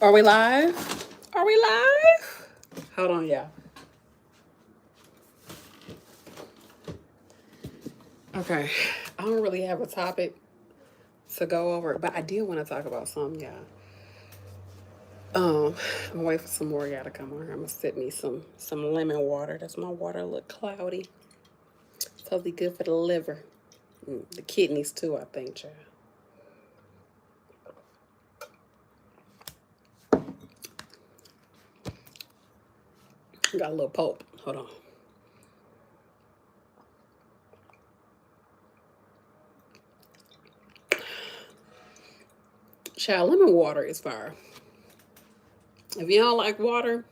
Are we live? Are we live? Hold on, y'all. Okay, I don't really have a topic to go over, but I did want to talk about something, y'all. I'm gonna wait for some more y'all to come on here. I'm gonna sip me some lemon water. Does my water look cloudy? Supposed to be good for the liver, the kidneys too. I think, y'all. Got a little pulp. Hold on. Child, lemon water is fire. If you don't like water,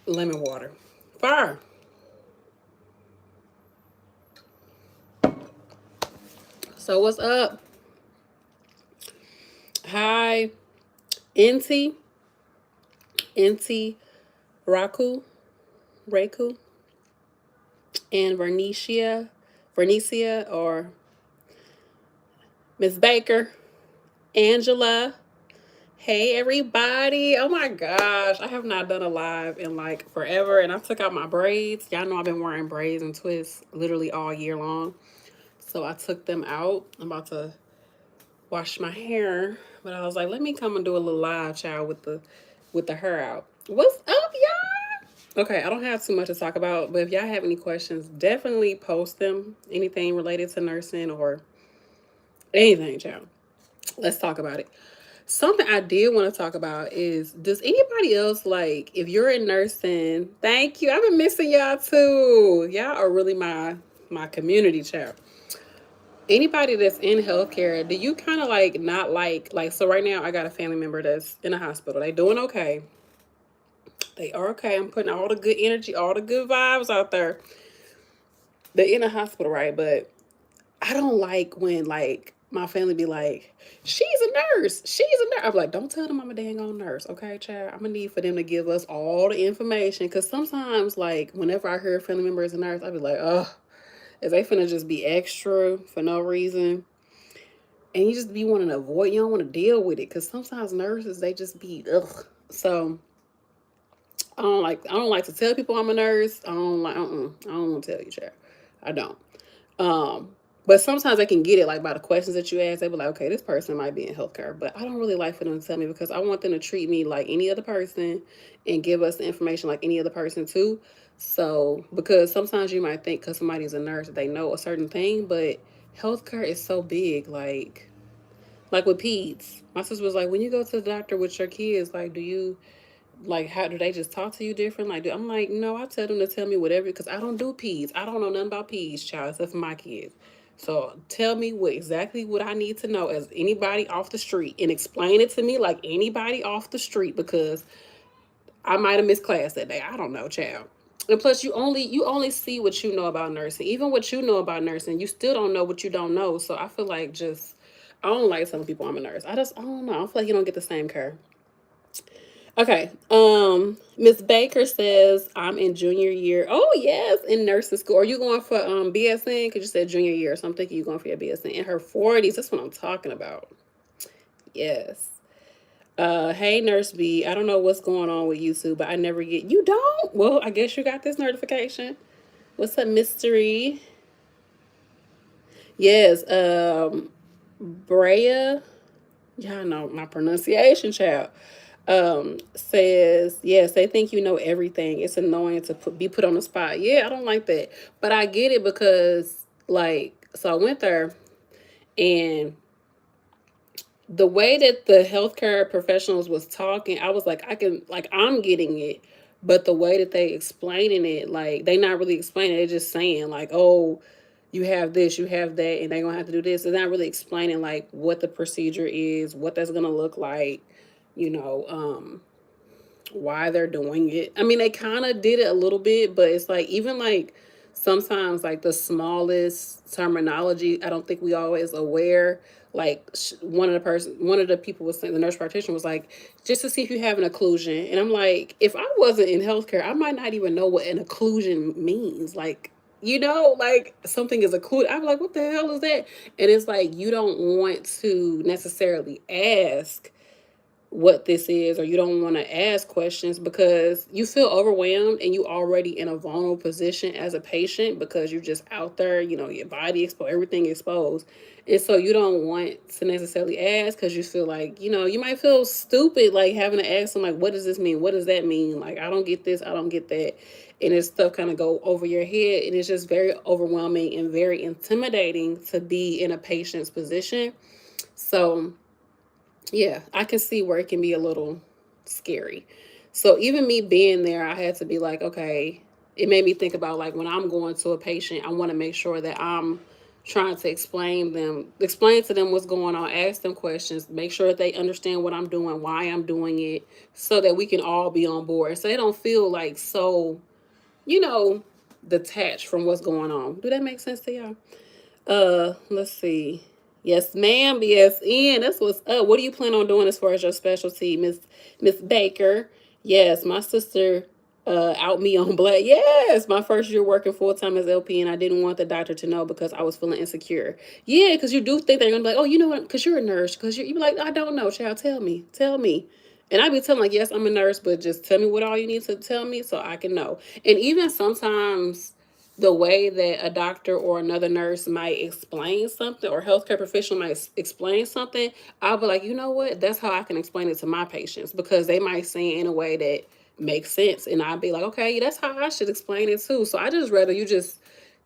lemon water. Fire. So what's up? Hi, Inti. Inti Raku, and Vernicia, or Miss Baker, Angela. Hey everybody. Oh my gosh. I have not done a live in like forever, and I took out my braids. Y'all know I've been wearing braids and twists literally all year long. So I took them out. I'm about to wash my hair, but I was like, let me come and do a little live, child, with the hair out. What's up, y'all? Okay, I don't have too much to talk about, but if y'all have any questions, definitely post them. Anything related to nursing or anything, child. Let's talk about it. Something I did want to talk about is, does anybody else, like, if you're in nursing, thank you. I've been missing y'all too. Y'all are really my community, child. Anybody that's in healthcare, do you kind of like not like so right now I got a family member that's in a hospital. They doing okay. They are okay. I'm putting all the good energy, all the good vibes out there. They're in a hospital, right? But I don't like when like my family be like, she's a nurse. She's a nurse. I'm like, don't tell them I'm a dang on nurse. Okay, child. I'm gonna need for them to give us all the information. Cause sometimes like whenever I hear a family member is a nurse, I be like, oh, is they finna just be extra for no reason? And you just be wanting to avoid, you don't want to deal with it. Cause sometimes nurses, they just be ugh. So I don't like to tell people I'm a nurse. I don't like I don't want to tell you, child. I don't. Um, but sometimes I can get it like by the questions that you ask. They be like, okay, this person might be in healthcare, but I don't really like for them to tell me because I want them to treat me like any other person and give us the information like any other person too. So because sometimes you might think because somebody's a nurse they know a certain thing, but healthcare is so big. Like with peds, my sister was like, when you go to the doctor with your kids, like, do you like how do they just talk to you different? I'm like, no, I tell them to tell me whatever because I don't do peds. I don't know nothing about peds, child, except for my kids. So tell me exactly what I need to know as anybody off the street and explain it to me like anybody off the street because I might have missed class that day. I don't know, child. And plus you only see what you know about nursing. Even what you know about nursing, you still don't know what you don't know. So I feel like just I don't like telling people I'm a nurse. I don't know. I feel like you don't get the same care. Okay. Miss Baker says I'm in junior year. Oh yes, in nursing school. Are you going for BSN? Because you said junior year, so I'm thinking you're going for your BSN. In her 40s. That's what I'm talking about. Yes. Hey Nurse B. I don't know what's going on with YouTube, but I never get you don't? Well, I guess you got this notification. What's up, mystery? Yes, Brea. Y'all know my pronunciation, child. Says yes, they think you know everything. It's annoying to be put on the spot. Yeah, I don't like that, but I get it because like so I went there and the way that the healthcare professionals was talking, I was like, I can like I'm getting it, but the way that they explaining it, like they not really explaining. They're just saying like, oh, you have this, you have that, and they're gonna have to do this. They're not really explaining like what the procedure is, what that's gonna look like, you know, why they're doing it. I mean, they kind of did it a little bit, but it's like even like sometimes like the smallest terminology, I don't think we always aware. Like one of the people was saying, the nurse practitioner was like, just to see if you have an occlusion, and I'm like, if I wasn't in healthcare, I might not even know what an occlusion means. Like, you know, like something is occluded. I'm like, what the hell is that? And it's like you don't want to necessarily ask what this is, or you don't want to ask questions because you feel overwhelmed and you already in a vulnerable position as a patient because you're just out there, your body exposed, everything exposed. And so you don't want to necessarily ask because you feel like, you might feel stupid, like having to ask them, like, what does this mean? What does that mean? Like, I don't get this, I don't get that. And this stuff kind of go over your head. And it's just very overwhelming and very intimidating to be in a patient's position. So yeah, I can see where it can be a little scary. So even me being there, I had to be like, okay, it made me think about like when I'm going to a patient, I want to make sure that I'm trying to explain to them what's going on, ask them questions, make sure that they understand what I'm doing, why I'm doing it, so that we can all be on board. So they don't feel like so, you know, detached from what's going on. Do that make sense to y'all? Let's see. Yes, ma'am. BSN. That's what's up. What do you plan on doing as far as your specialty, Miss Baker? Yes, my sister out me on black. Yes, my first year working full time as LP, and I didn't want the doctor to know because I was feeling insecure. Yeah, because you do think they're gonna be like, oh, you know what? Because you're a nurse. Because you be like, I don't know, child. Tell me. And I be telling like, yes, I'm a nurse, but just tell me what all you need to tell me so I can know. And even sometimes the way that a doctor or another nurse might explain something or healthcare professional might explain something, I'll be like, you know what? That's how I can explain it to my patients because they might say it in a way that makes sense. And I'll be like, okay, that's how I should explain it too. So I just rather you just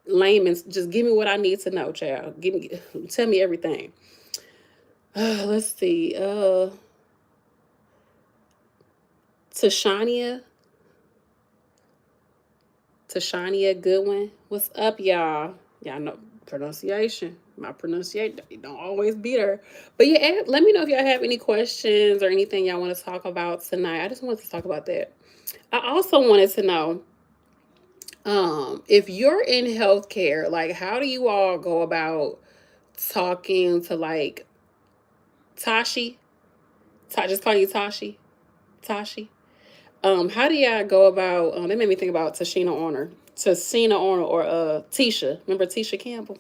layman, just give me what I need to know, child. Tell me everything. Let's see. Tashania. Tashania Goodwin. What's up, y'all? Y'all know pronunciation. My pronunciation don't always be there. But yeah, let me know if y'all have any questions or anything y'all want to talk about tonight. I just wanted to talk about that. I also wanted to know, if you're in healthcare, like how do you all go about talking to like Tashi? Just call you Tashi? Tashi? How do y'all go about that made me think about Tashina Honor or Tisha. Remember Tisha Campbell?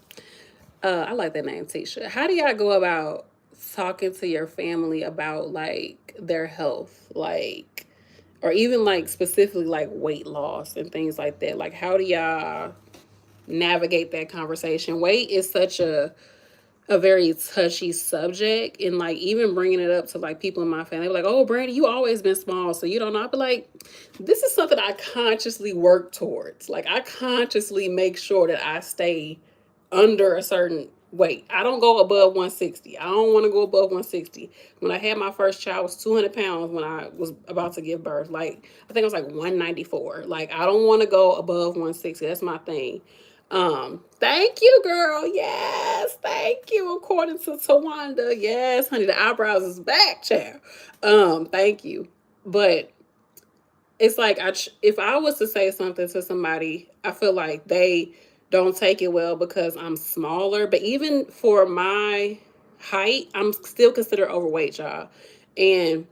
I like that name, Tisha. How do y'all go about talking to your family about like their health? Like or even like specifically like weight loss and things like that. Like how do y'all navigate that conversation? Weight is such a very touchy subject, and like even bringing it up to like people in my family, they were like, oh Brandy, you always been small, so you don't know. I be like, this is something I consciously work towards. Like I consciously make sure that I stay under a certain weight. I don't go above 160. I don't want to go above 160. When I had my first child, I was 200 pounds when I was about to give birth. Like I think it was like 194. Like I don't want to go above 160. That's my thing. Thank you, girl. Yes, thank you. According to Tawanda, yes, honey, the eyebrows is back, child. Thank you. But it's like if I was to say something to somebody, I feel like they don't take it well because I'm smaller. But even for my height, I'm still considered overweight, y'all. And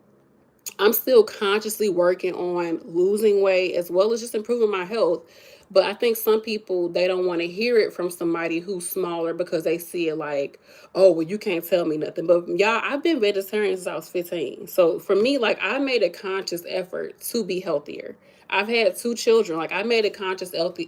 I'm still consciously working on losing weight as well as just improving my health. But I think some people, they don't want to hear it from somebody who's smaller because they see it like, oh, well, you can't tell me nothing. But y'all, I've been vegetarian since I was 15. So for me, like I made a conscious effort to be healthier. I've had two children. Like I made a conscious effort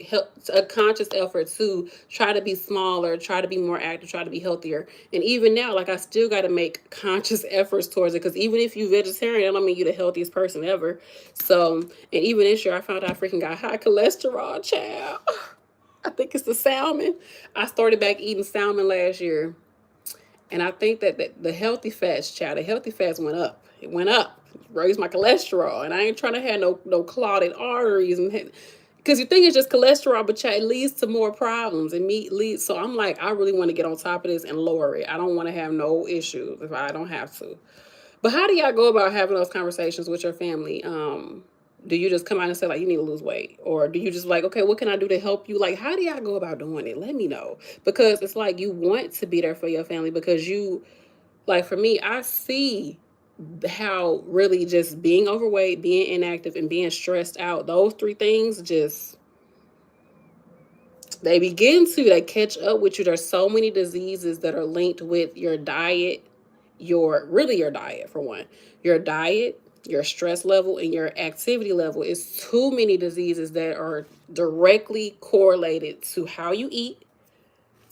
to try to be smaller, try to be more active, try to be healthier. And even now, like I still got to make conscious efforts towards it. Because even if you vegetarian, I don't mean you're the healthiest person ever. So, and even this year, I found out I freaking got high cholesterol, child. I think it's the salmon. I started back eating salmon last year. And I think that the healthy fats, child, the healthy fats went up. It went up, raised my cholesterol, and I ain't trying to have no clotted arteries and because you think it's just cholesterol, but child, it leads to more problems and meat leads. So I'm like, I really want to get on top of this and lower it. I don't want to have no issues if I don't have to. But how do y'all go about having those conversations with your family? Do you just come out and say like you need to lose weight, or do you just like, okay, what can I do to help you? Like, how do y'all go about doing it? Let me know, because it's like you want to be there for your family because you, like for me, I see how really just being overweight, being inactive, and being stressed out, those three things just they catch up with you. There's so many diseases that are linked with your diet your diet, for one. Your diet, your stress level, and your activity level is too many diseases that are directly correlated to how you eat,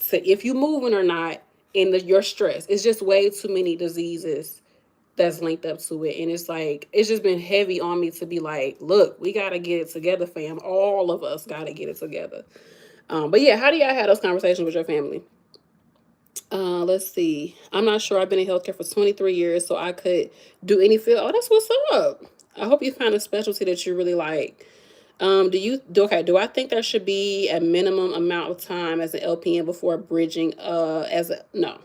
to if you moving or not, and your stress. It's just way too many diseases that's linked up to it. And it's like, it's just been heavy on me to be like, look, we got to get it together, fam. All of us got to get it together. But yeah, how do y'all have those conversations with your family? Let's see. I'm not sure. I've been in healthcare for 23 years, so I could do any field. Oh, that's what's up. I hope you find a specialty that you really like. Do I think there should be a minimum amount of time as an LPN before bridging as a no,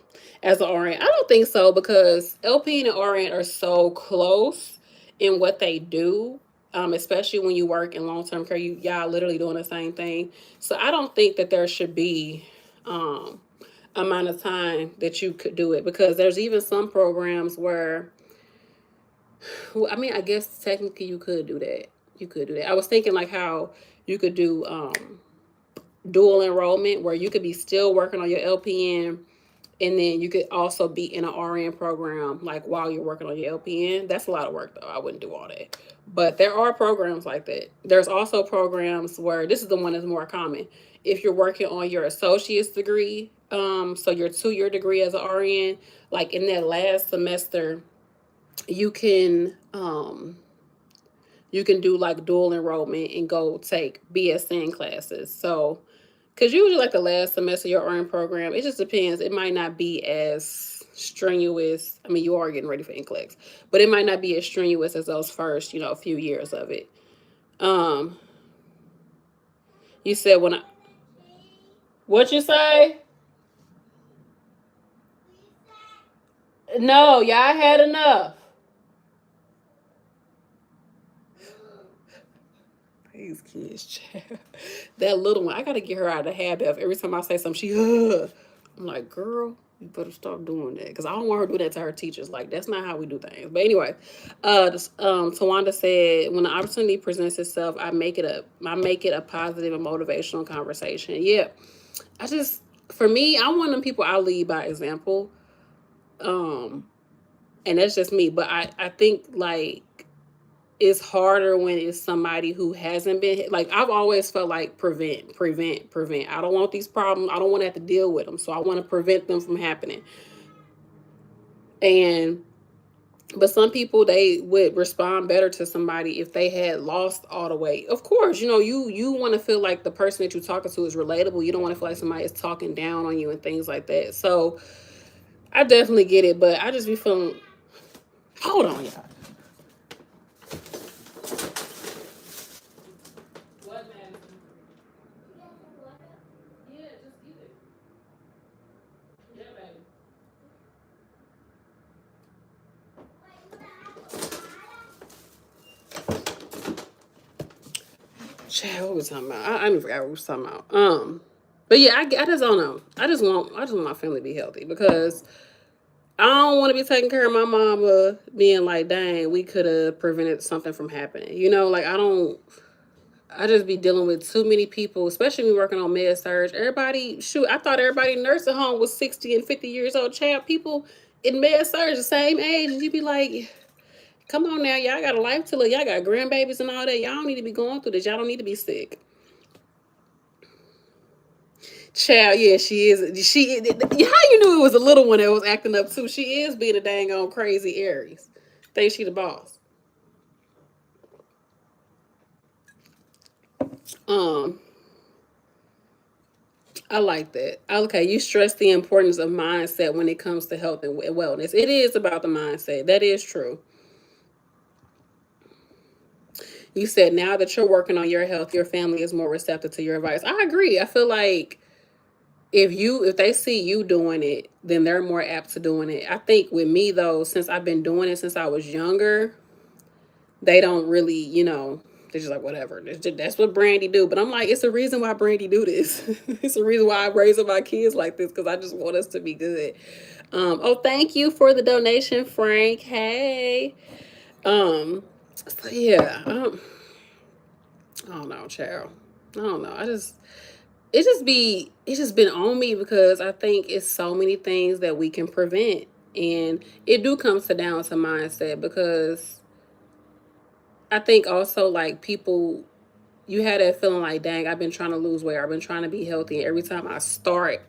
as an RN? I don't think so, because LPN and RN are so close in what they do. Especially when you work in long-term care, y'all literally doing the same thing. So I don't think that there should be amount of time that you could do it, because there's even some programs where, well, I mean, I guess technically you could do that. You could do that. I was thinking like how you could do dual enrollment, where you could be still working on your LPN, and then you could also be in an RN program like while you're working on your LPN. That's a lot of work though. I wouldn't do all that. But there are programs like that. There's also programs where this is the one that's more common. If you're working on your associate's degree, so your 2-year degree as an RN, like in that last semester, you can do like dual enrollment and go take BSN classes. So, because usually like the last semester of your RN program, it just depends. It might not be as strenuous. I mean, you are getting ready for NCLEX, but it might not be as strenuous as those first, few years of it. Um, you said what you say? No, y'all had enough. These kids, child. That little one, I gotta get her out of the habit of every time I say something, she, I'm like, girl, you better stop doing that, because I don't want her to do that to her teachers. Like, that's not how we do things. But anyway, Tawanda said, when the opportunity presents itself, I make it a positive and motivational conversation. Yeah, for me, I'm one of them people, I lead by example. And that's just me. But I think like it's harder when it's somebody who hasn't been, like, I've always felt like prevent. I don't want these problems. I don't want to have to deal with them. So I want to prevent them from happening. But some people, they would respond better to somebody if they had lost all the weight. Of course, you want to feel like the person that you're talking to is relatable. You don't want to feel like somebody is talking down on you and things like that. So I definitely get it, but I just be feeling, hold on, y'all. What, Madison? Yeah, just eat it. Yeah, baby. Child, what was talking about? I even forgot what we was talking about. But yeah, I just don't know. I just want my family to be healthy, because I don't want to be taking care of my mama being like, dang, we could have prevented something from happening. Like I just be dealing with too many people, especially me working on med surge. Everybody, shoot, I thought everybody in nursing home was 60 and 50 years old. Child, people in med surge the same age, and you be like, come on now, y'all got a life to live. Y'all got grandbabies and all that. Y'all don't need to be going through this. Y'all don't need to be sick. Child, yeah, she is. How you knew it was a little one that was acting up too? She is being a dang on crazy Aries. Think she the boss. Um, I like that. Okay, you stress the importance of mindset when it comes to health and wellness. It is about the mindset. That is true. You said now that you're working on your health, your family is more receptive to your advice. I agree. I feel like if they see you doing it, then they're more apt to doing it. I think with me though, since I've been doing it since I was younger, they don't really, they're just like, whatever. That's what Brandy do. But I'm like, it's a reason why Brandy do this. It's a reason why I'm raising my kids like this, because I just want us to be good. Oh, thank you for the donation, Frank. Hey. So yeah. I don't know, child. I don't know. It's just been on me, because I think it's so many things that we can prevent. And it do comes down to mindset, because I think also like people, you had that feeling like, dang, I've been trying to lose weight, or I've been trying to be healthy, and every time I start,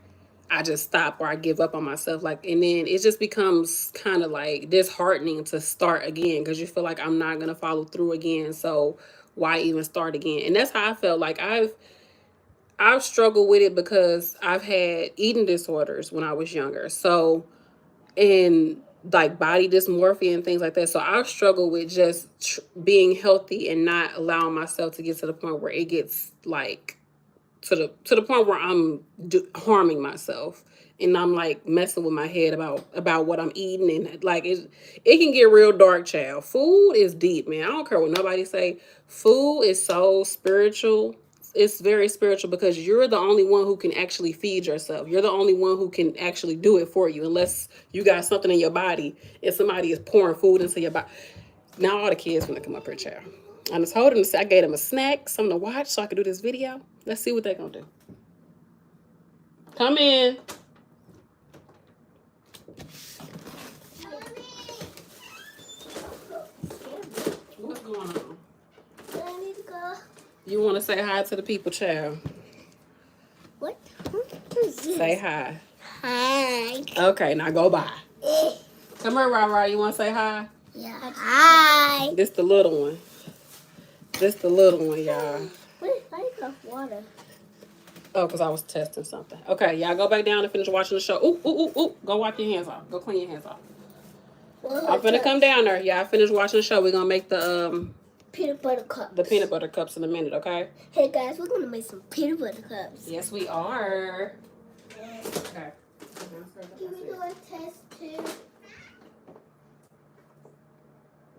I just stop or I give up on myself. Like, and then it just becomes kind of like disheartening to start again, because you feel like I'm not gonna follow through again. So why even start again? And that's how I felt. Like I've struggled with it because I've had eating disorders when I was younger. So, and like body dysmorphia and things like that. So I've struggled with just being healthy and not allowing myself to get to the point where it gets like to the point where I'm harming myself, and I'm like messing with my head about what I'm eating, and like it can get real dark, child. Food is deep, man. I don't care what nobody say. Food is so spiritual. It's very spiritual, because you're the only one who can actually feed yourself. You're the only one who can actually do it for you, unless you got something in your body and somebody is pouring food into your body. Now all the kids want to come up here, child. I just told them, I gave them a snack, something to watch so I could do this video. Let's see what they're going to do. Come in. What's going on? I need to go. You want to say hi to the people, child? What is this? Say hi. Hi. Okay, now go bye. Come here, Rara. You want to say hi? Yeah. Hi. This the little one. This the little one, y'all. Why you got water? Oh, because I was testing something. Okay, y'all go back down and finish watching the show. Ooh, ooh, ooh, ooh. Go wipe your hands off. Go clean your hands off. I'm finna come down there. Y'all finish watching the show. We're going to make the peanut butter cups. The peanut butter cups in a minute, okay? Hey, guys, we're going to make some peanut butter cups. Yes, we are. Okay. Can we do a test, too?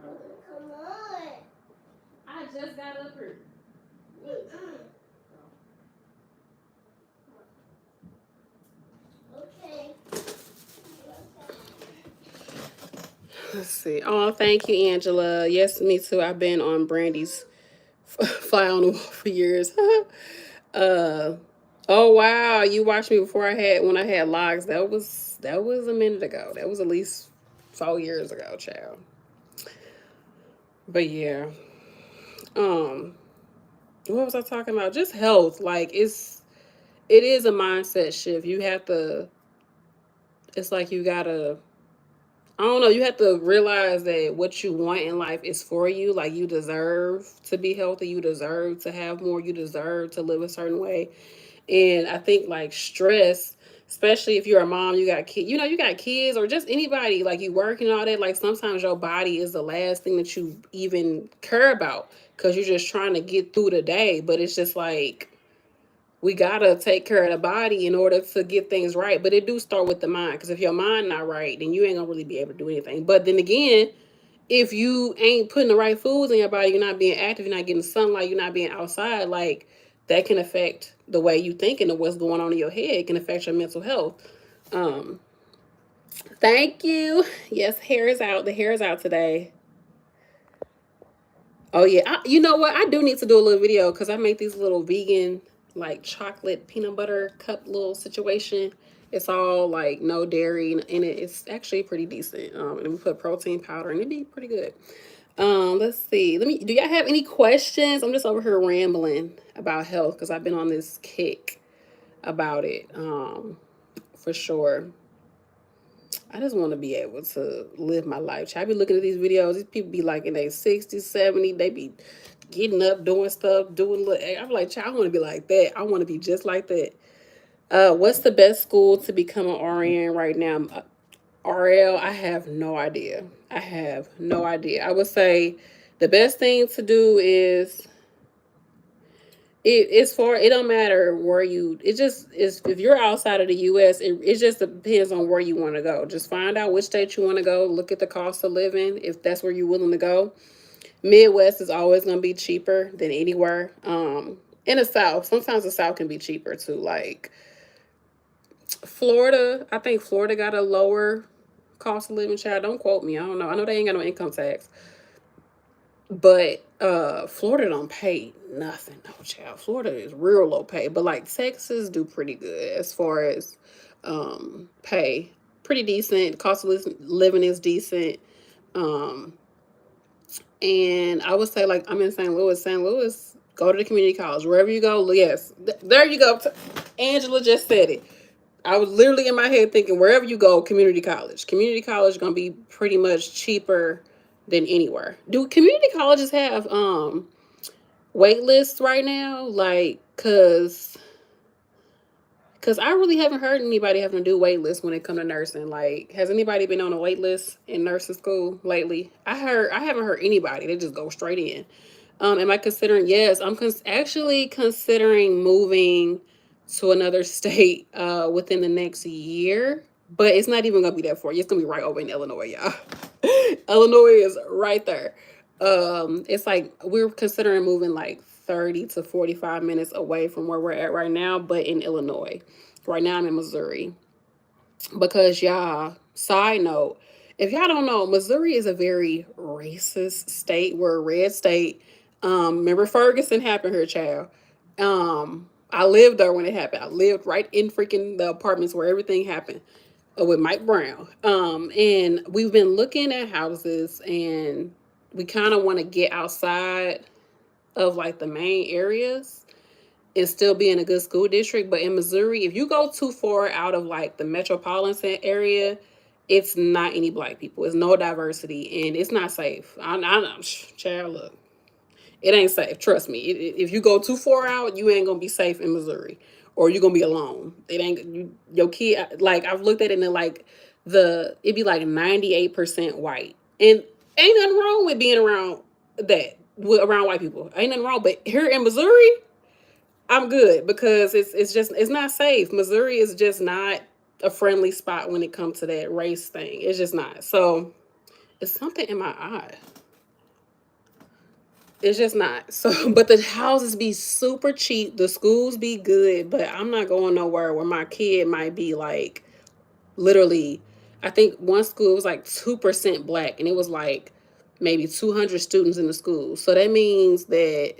Come on. I just got up here. Okay. Let's see. Oh, thank you, Angela. Yes, me too. I've been on Brandy's fly on the wall for years. Oh wow, you watched me before when I had locks. That was a minute ago. That was at least 4 years ago, child. But yeah. What was I talking about? Just health. Like it is a mindset shift. You have to, it's like you gotta, I don't know, you have to realize that what you want in life is for you. Like you deserve to be healthy. You deserve to have more. You deserve to live a certain way. And I think like stress, especially if you're a mom, you got kids, you got kids, or just anybody, like you working and all that, like sometimes your body is the last thing that you even care about, because you're just trying to get through the day. But it's just like, we gotta take care of the body in order to get things right. But it do start with the mind, because if your mind not right, then you ain't gonna really be able to do anything. But then again, if you ain't putting the right foods in your body, you're not being active, you're not getting sunlight, you're not being outside, like that can affect the way you think and what's going on in your head. It can affect your mental health. Thank you. Yes, hair is out. The hair is out today. Oh yeah, you know what? I do need to do a little video, because I make these little vegan like chocolate peanut butter cup little situation. It's all like no dairy in it. It's actually pretty decent. And we put protein powder, and it'd be pretty good. Let's see. Do y'all have any questions? I'm just over here rambling about health, because I've been on this kick about it. For sure. I just want to be able to live my life. I be looking at these videos. These people be like in their 60s, 70s. They be getting up, doing stuff, I'm like, child, I want to be like that. I want to be just like that. What's the best school to become an RN right now? RL, I have no idea. I have no idea. I would say the best thing to do is, it don't matter where it just is. If you're outside of the US, it just depends on where you want to go. Just find out which state you want to go. Look at the cost of living, if that's where you're willing to go. Midwest is always going to be cheaper than anywhere. In the South, sometimes the South can be cheaper too. Like Florida, I think Florida got a lower cost of living, child. Don't quote me. I don't know. I know they ain't got no income tax. But Florida don't pay nothing. No, child. Florida is real low pay. But like Texas do pretty good as far as pay. pretty decent. Cost of living is decent. And I would say, like, I'm in St. Louis. St. Louis, go to the community college. Wherever you go, yes. There you go. Angela just said it. I was literally in my head thinking, wherever you go, community college. Community college is going to be pretty much cheaper than anywhere. Do community colleges have wait lists right now? Like, Cause I really haven't heard anybody having to do wait lists when it comes to nursing. Like, has anybody been on a wait list in nursing school lately? I haven't heard anybody. They just go straight in. Am I considering? Yes, I'm actually considering moving to another state within the next year. But it's not even gonna be that far. It's gonna be right over in Illinois, y'all. Illinois is right there. It's like we're considering moving like 30 to 45 minutes away from where we're at right now, but in Illinois. Right now I'm in Missouri. Because y'all, side note, if y'all don't know, Missouri is a very racist state. We're a red state. Remember Ferguson happened here, child. I lived there when it happened. I lived right in freaking the apartments where everything happened with Mike Brown. And we've been looking at houses, and we kind of want to get outside of like the main areas and still be in a good school district. But in Missouri, if you go too far out of like the metropolitan area, it's not any black people. It's no diversity, and it's not safe. I know, child, look, it ain't safe. Trust me. If you go too far out, you ain't gonna be safe in Missouri, or you're gonna be alone. It ain't your kid. Like, I've looked at it, and like it'd be like 98% white, and ain't nothing wrong with being around that around white people. Ain't nothing wrong. But here in Missouri, I'm good because it's not safe. Missouri is just not a friendly spot when it comes to that race thing. It's just not. So it's something in my eye. It's just not. So, but the houses be super cheap. The schools be good, but I'm not going nowhere where my kid might be like literally. I think one school was like 2% black, and it was like maybe 200 students in the school. So that means that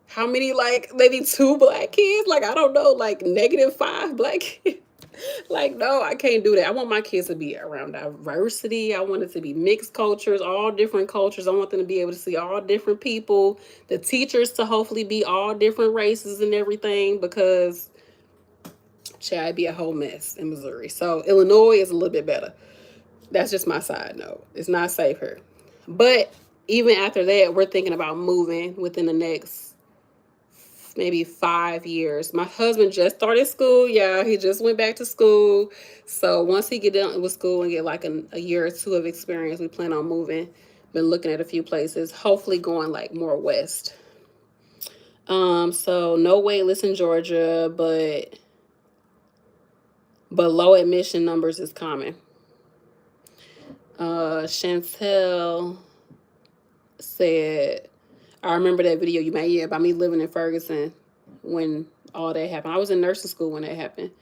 how many, like maybe 2 black kids? Like, I don't know, like -5 black kids. Like, no, I can't do that. I want my kids to be around diversity. I want it to be mixed cultures, all different cultures. I want them to be able to see all different people. The teachers to hopefully be all different races and everything, because it'd be a whole mess in Missouri. So Illinois is a little bit better. That's just my side note. It's not safe here. But even after that, we're thinking about moving within the next maybe 5 years. My husband just started school. Yeah, he just went back to school. So once he get done with school and get like a year or two of experience, we plan on moving. Been looking at a few places, hopefully going like more west. So no wait list in Georgia, but low admission numbers is common. Chantel said, I remember that video you made, about me living in Ferguson when all that happened. I was in nursing school when that happened.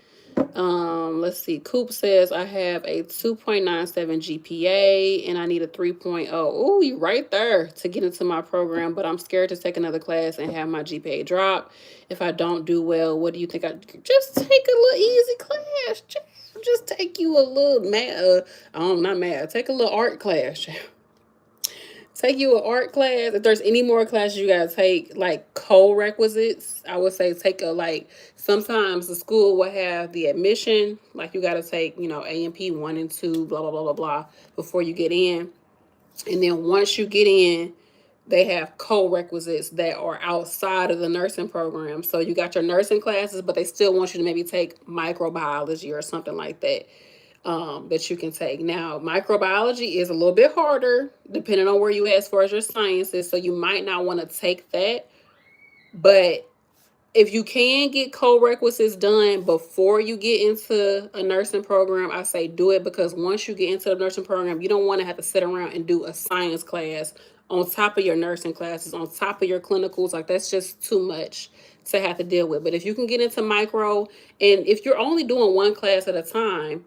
Let's see. Coop says, I have a 2.97 GPA and I need a 3.0. Oh, you right there to get into my program, but I'm scared to take another class and have my GPA drop. If I don't do well, what do you think? Just take a little easy class. Just take you a little take a little art class. Take you an art class. If there's any more classes you gotta take, like co-requisites, I would say take sometimes the school will have the admission, like you gotta take, A&P 1 and 2, blah, blah, blah, blah, blah, before you get in. And then once you get in, they have co-requisites that are outside of the nursing program. So you got your nursing classes, but they still want you to maybe take microbiology or something like that. That you can take. Now, microbiology is a little bit harder depending on where you at as far as your sciences, so you might not want to take that. But if you can get co-requisites done before you get into a nursing program, I say do it, because once you get into the nursing program, you don't want to have to sit around and do a science class on top of your nursing classes, on top of your clinicals. Like, that's just too much to have to deal with. But if you can get into micro, and if you're only doing one class at a time,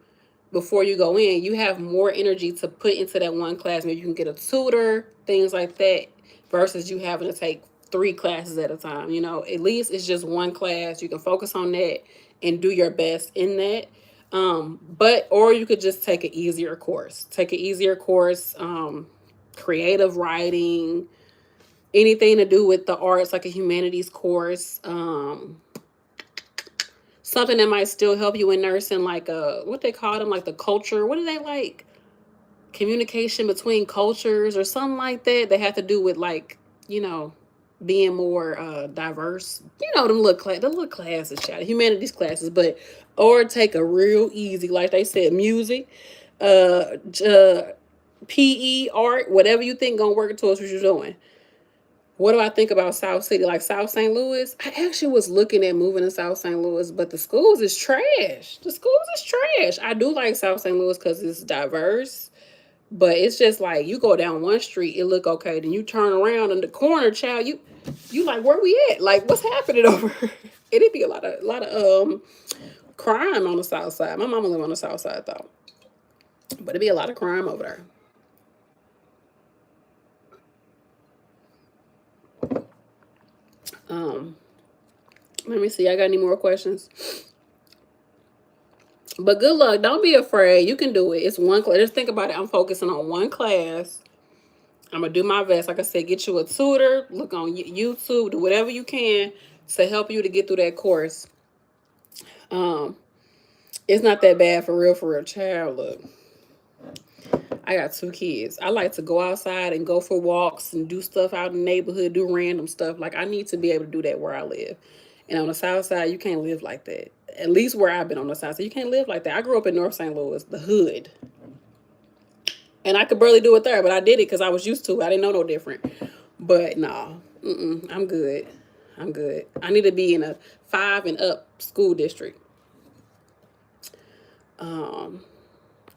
before you go in, you have more energy to put into that one class. Maybe you can get a tutor, things like that, versus you having to take 3 classes at a time. At least it's just one class. You can focus on that and do your best in that. Or you could just take an easier course. Creative writing, anything to do with the arts, like a humanities course. Something that might still help you in nursing, like what they call them, like the culture. What do they like? Communication between cultures or something like that. They have to do with like, you know, being more diverse. You know, the little classes, child, humanities classes, but or take a real easy, like they said, music, uh, PE, art, whatever you think gonna work towards what you're doing. What do I think about South City? Like South St. Louis? I actually was looking at moving to South St. Louis, but the schools is trash. The schools is trash. I do like South St. Louis because it's diverse, but it's just like you go down one street, it look okay. Then you turn around in the corner, child, you like, where we at? Like, what's happening over here? It'd be a lot of crime on the south side. My mama live on the south side though, but it'd be a lot of crime over there. Um, Let me see. I got any more questions? But good luck. Don't be afraid. You can do it. It's one class. Just think about it. I'm focusing on one class. I'm going to do my best. Like I said, get you a tutor. Look on YouTube. Do whatever you can to help you to get through that course. It's not that bad for real, child. Look, I got 2 kids. I like to go outside and go for walks and do stuff out in the neighborhood, do random stuff. Like, I need to be able to do that where I live. And on the south side, you can't live like that. At least where I've been on the south side, you can't live like that. I grew up in North St. Louis, the hood. And I could barely do it there, but I did it because I was used to it. I didn't know no different. But no, I'm good. I'm good. I need to be in a 5 and up school district.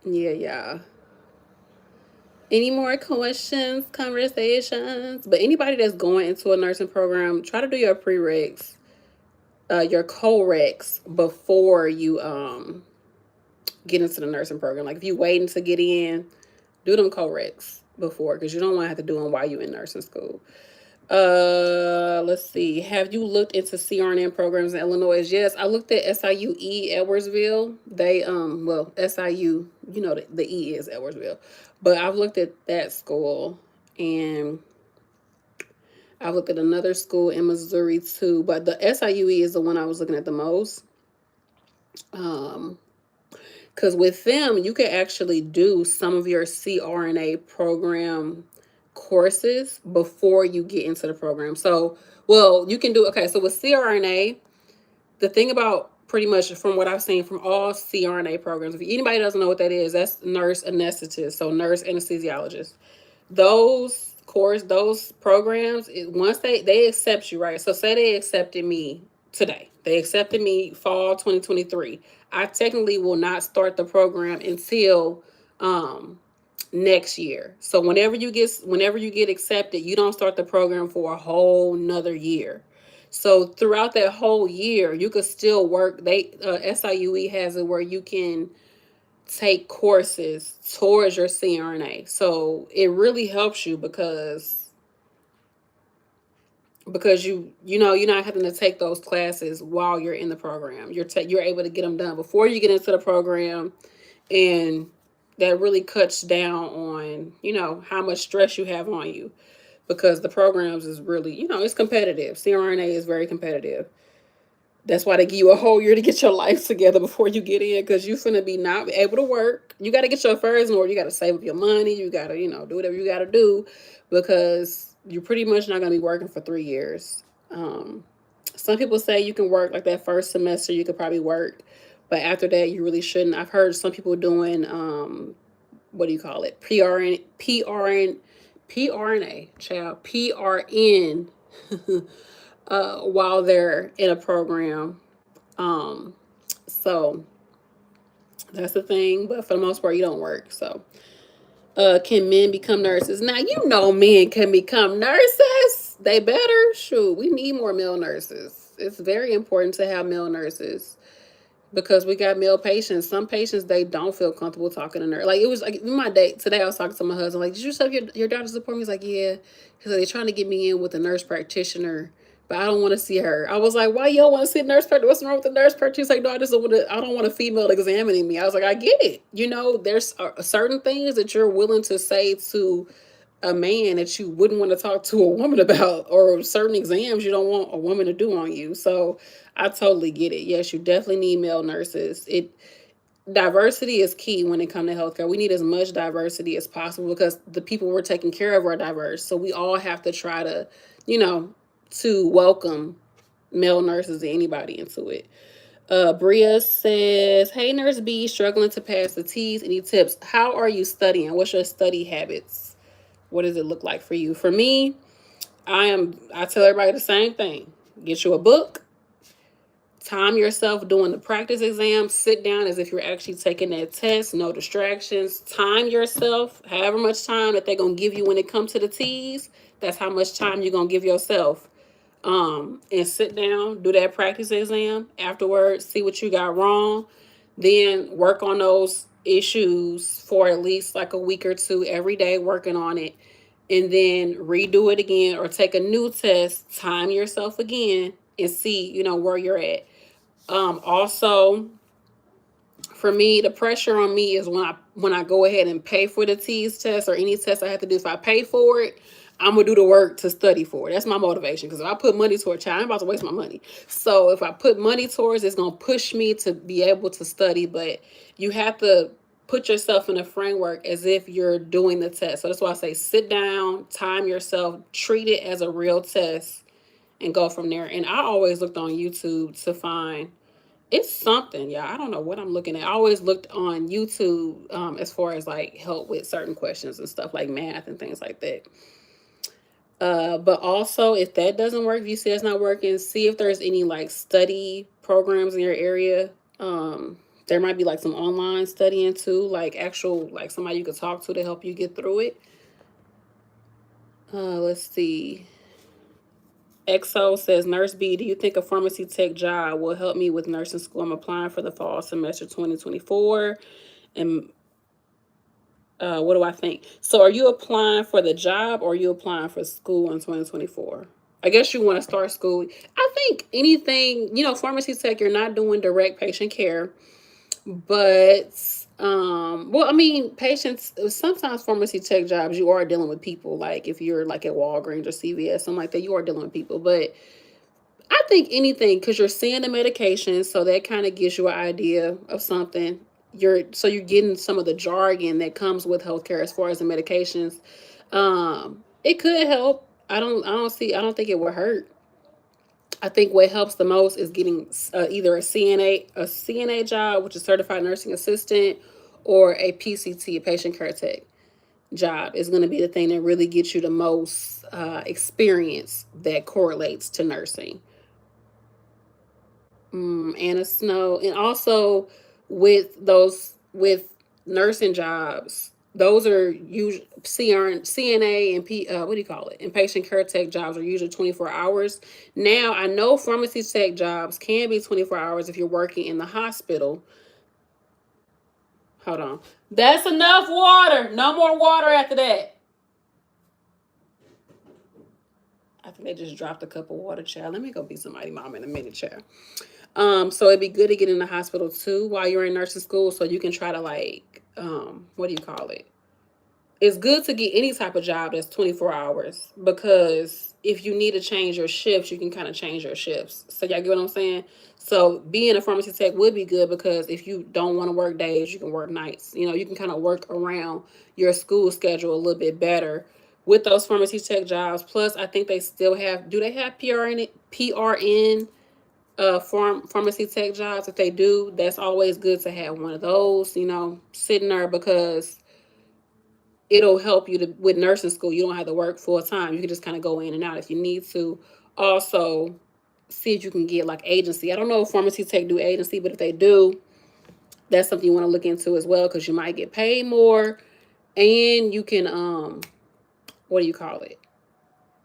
Yeah. Any more questions, conversations? But anybody that's going into a nursing program, try to do your prereqs, your co-recs before you get into the nursing program. Like if you waiting to get in, do them co-recs before, because you don't want to have to do them while you're in nursing school. Let's see. Have you looked into CRNN programs in Illinois? Yes, I looked at SIUE Edwardsville. They well, SIU, you know, the E is Edwardsville. But I've looked at that school, and I've looked at another school in Missouri too, but the SIUE is the one I was looking at the most. Because with them, you can actually do some of your CRNA program courses before you get into the program. So, well, you can do, okay, so with CRNA, the thing about pretty much from what I've seen from all CRNA programs, if anybody doesn't know what that is, that's nurse anesthetist, so nurse anesthesiologist. Those programs, once they accept you, right? So say they accepted me today. They accepted me fall 2023. I technically will not start the program until next year. So whenever you get accepted, you don't start the program for a whole nother year. So throughout that whole year, you could still work. SIUE has it where you can take courses towards your CRNA. So it really helps you because you know you're not having to take those classes while you're in the program. You're able to get them done before you get into the program, and that really cuts down on, you know, how much stress you have on you, because the programs is really, you know, it's competitive. CRNA is very competitive. That's why they give you a whole year to get your life together before you get in, because you're finna be not able to work. You got to get your affairs in order. You got to save up your money. You got to, you know, do whatever you got to do, because you're pretty much not going to be working for 3 years. Some people say you can work like that first semester, you could probably work, but after that, you really shouldn't. I've heard some people doing, what do you call it? PRNA, child, PRN, while they're in a program. So that's the thing, but for the most part, you don't work. So, can men become nurses? Now, you know, men can become nurses. They better. Shoot, we need more male nurses. It's very important to have male nurses, because we got male patients. Some patients, they don't feel comfortable talking to nurse. Like, it was like my date today, I was talking to my husband, like, did you set your doctor's appointment? He's like, yeah. He's like, they're trying to get me in with a nurse practitioner but I don't want to see her. I was like, why you don't want to see nurse practitioner? What's wrong with the nurse practitioner? She's like, no, I don't want a female examining me. I was like, I get it. You know, there's certain things that you're willing to say to a man that you wouldn't want to talk to a woman about, or certain exams you don't want a woman to do on you. So I totally get it. Yes, you definitely need male nurses. Diversity is key when it comes to healthcare. We need as much diversity as possible because the people we're taking care of are diverse. So we all have to try to, to welcome male nurses and anybody into it. Bria says, hey, Nurse B, struggling to pass the T's. Any tips? How are you studying? What's your study habits? What does it look like for you? For me, I tell everybody the same thing. Get you a book. Time yourself doing the practice exam. Sit down as if you're actually taking that test. No distractions. Time yourself. However much time that they're going to give you when it comes to the T's, that's how much time you're going to give yourself. And sit down, do that practice exam. Afterwards, see what you got wrong. Then work on those issues for at least like a week or two every day, working on it. And then redo it again or take a new test, time yourself again, and see, where you're at. Also, for me, the pressure on me is when I go ahead and pay for the T's test or any test I have to do. If I pay for it, I'm gonna do the work to study for it. That's my motivation. Because if I put money towards it, I'm about to waste my money. So if I put money towards it, it's gonna push me to be able to study. But you have to put yourself in a framework as if you're doing the test. So that's why I say sit down, time yourself, treat it as a real test, and go from there. And I always looked on YouTube to find it's something, yeah. I don't know what I'm looking at. I always looked on YouTube as far as like help with certain questions and stuff like math and things like that. But also, if that doesn't work, if you see it's not working, see if there's any like study programs in your area. There might be like some online studying too, like actual like somebody you could talk to help you get through it. Let's see. XO says, Nurse B, do you think a pharmacy tech job will help me with nursing school? I'm applying for the fall semester 2024. And what do I think? So are you applying for the job or are you applying for school in 2024? I guess you want to start school. I think anything, pharmacy tech, you're not doing direct patient care. But, well, I mean, patients, sometimes pharmacy tech jobs, you are dealing with people. Like if you're like at Walgreens or CVS, something like that, you are dealing with people. But I think anything, because you're seeing the medication, so that kind of gives you an idea of something. You're getting some of the jargon that comes with healthcare as far as the medications. It could help. I don't think it would hurt. I think what helps the most is getting either a CNA job, which is certified nursing assistant, or a PCT, a patient care tech job is going to be the thing that really gets you the most experience that correlates to nursing. Anna Snow, and also with nursing jobs, those are usually CNA and what do you call it? And patient care tech jobs are usually 24 hours. Now I know pharmacy tech jobs can be 24 hours if you're working in the hospital. Hold on. That's enough water. No more water after that. I think they just dropped a cup of water, child. Let me go be somebody's mom in a minute, child. So it'd be good to get in the hospital too while you're in nursing school, so you can try to like, what do you call it? It's good to get any type of job that's 24 hours because if you need to change your shifts, you can kind of change your shifts. So y'all get what I'm saying? So being a pharmacy tech would be good because if you don't want to work days, you can work nights. You can kind of work around your school schedule a little bit better with those pharmacy tech jobs. Plus, I think they still do they have PRN pharmacy tech jobs? If they do, that's always good to have one of those, sitting there because it'll help you with nursing school. You don't have to work full time. You can just kind of go in and out if you need to. Also, see if you can get like agency. I don't know if pharmacy tech do agency, but if they do, that's something you want to look into as well because you might get paid more, and you can what do you call it?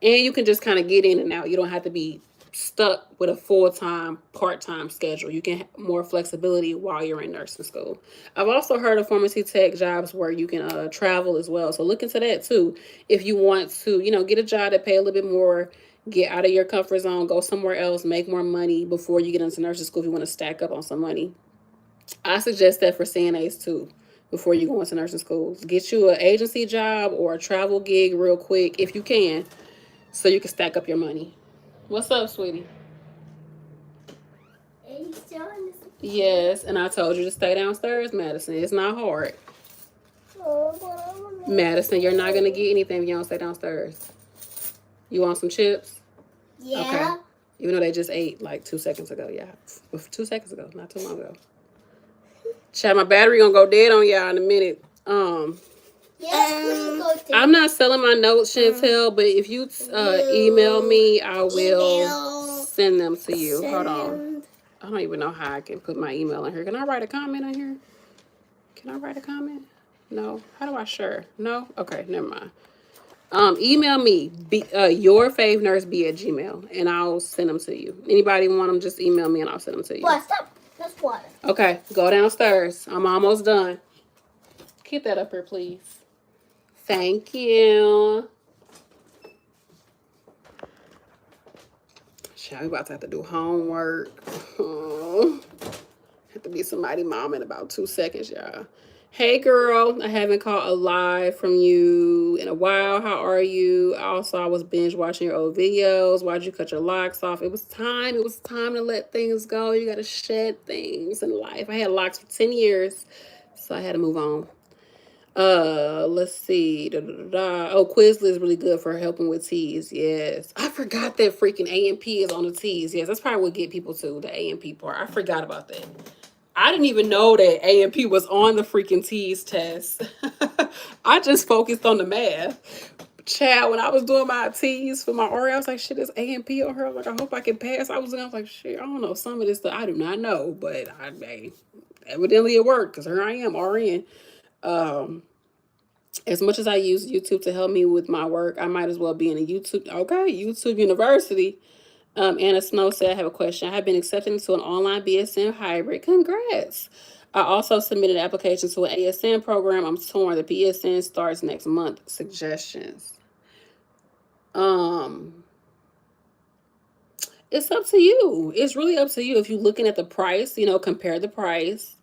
And you can just kind of get in and out. You don't have to be stuck with a full-time, part-time schedule. You can have more flexibility while you're in nursing school. I've also heard of pharmacy tech jobs where you can travel as well. So look into that too. If you want to, get a job that pay a little bit more, Get out of your comfort zone, go somewhere else, make more money before you get into nursing school if you want to stack up on some money. I suggest that for CNAs too. Before you go into nursing schools, get you an agency job or a travel gig real quick if you can, so you can stack up your money. What's up, sweetie? Yes, and I told you to stay downstairs, Madison. It's not hard. Madison, you're not gonna get anything if you don't stay downstairs. You want some chips? Yeah. Okay. Even though they just ate like 2 seconds ago. Yeah. 2 seconds ago, not too long ago. Chat, my battery gonna go dead on y'all in a minute. I'm not selling my notes, Chantel, but if you email me, I will send them to you. Hold on. I don't even know how I can put my email in here. Can I write a comment on here? Can I write a comment? No. How do I share? No? Okay, never mind. Email me, YourFavNurseB at Gmail, and I'll send them to you. Anybody want them, just email me and I'll send them to you. What? Stop. That's water. Okay, go downstairs. I'm almost done. Keep that up here, please. Thank you. Shall we about to have to do homework? Have to be somebody mom in about 2 seconds, y'all. Hey girl, I haven't caught a live from you in a while. How are you? Also, I was binge watching your old videos. Why'd you cut your locks off? It was time. It was time to let things go. You got to shed things in life. I had locks for 10 years, so I had to move on. Let's see. Oh, Quizlet is really good for helping with T's. Yes. I forgot that freaking A&P is on the T's. Yes, that's probably what get people to, the A&P part. I forgot about that. I didn't even know that A&P was on the freaking T's test. I just focused on the math. Chad, when I was doing my T's for my RA, I was like, shit, there's A&P on her. I was like, I hope I can pass. I was like, shit, I don't know. Some of this stuff I do not know, but evidently it worked because here I am, RN. As much as I use YouTube to help me with my work, I might as well be in a YouTube University. Anna Snow said, I have a question. I have been accepted into an online BSN hybrid. Congrats. I also submitted an application to an ASN program. I'm torn. The BSN starts next month. Suggestions. It's up to you. It's really up to you. If you're looking at the price, compare the price.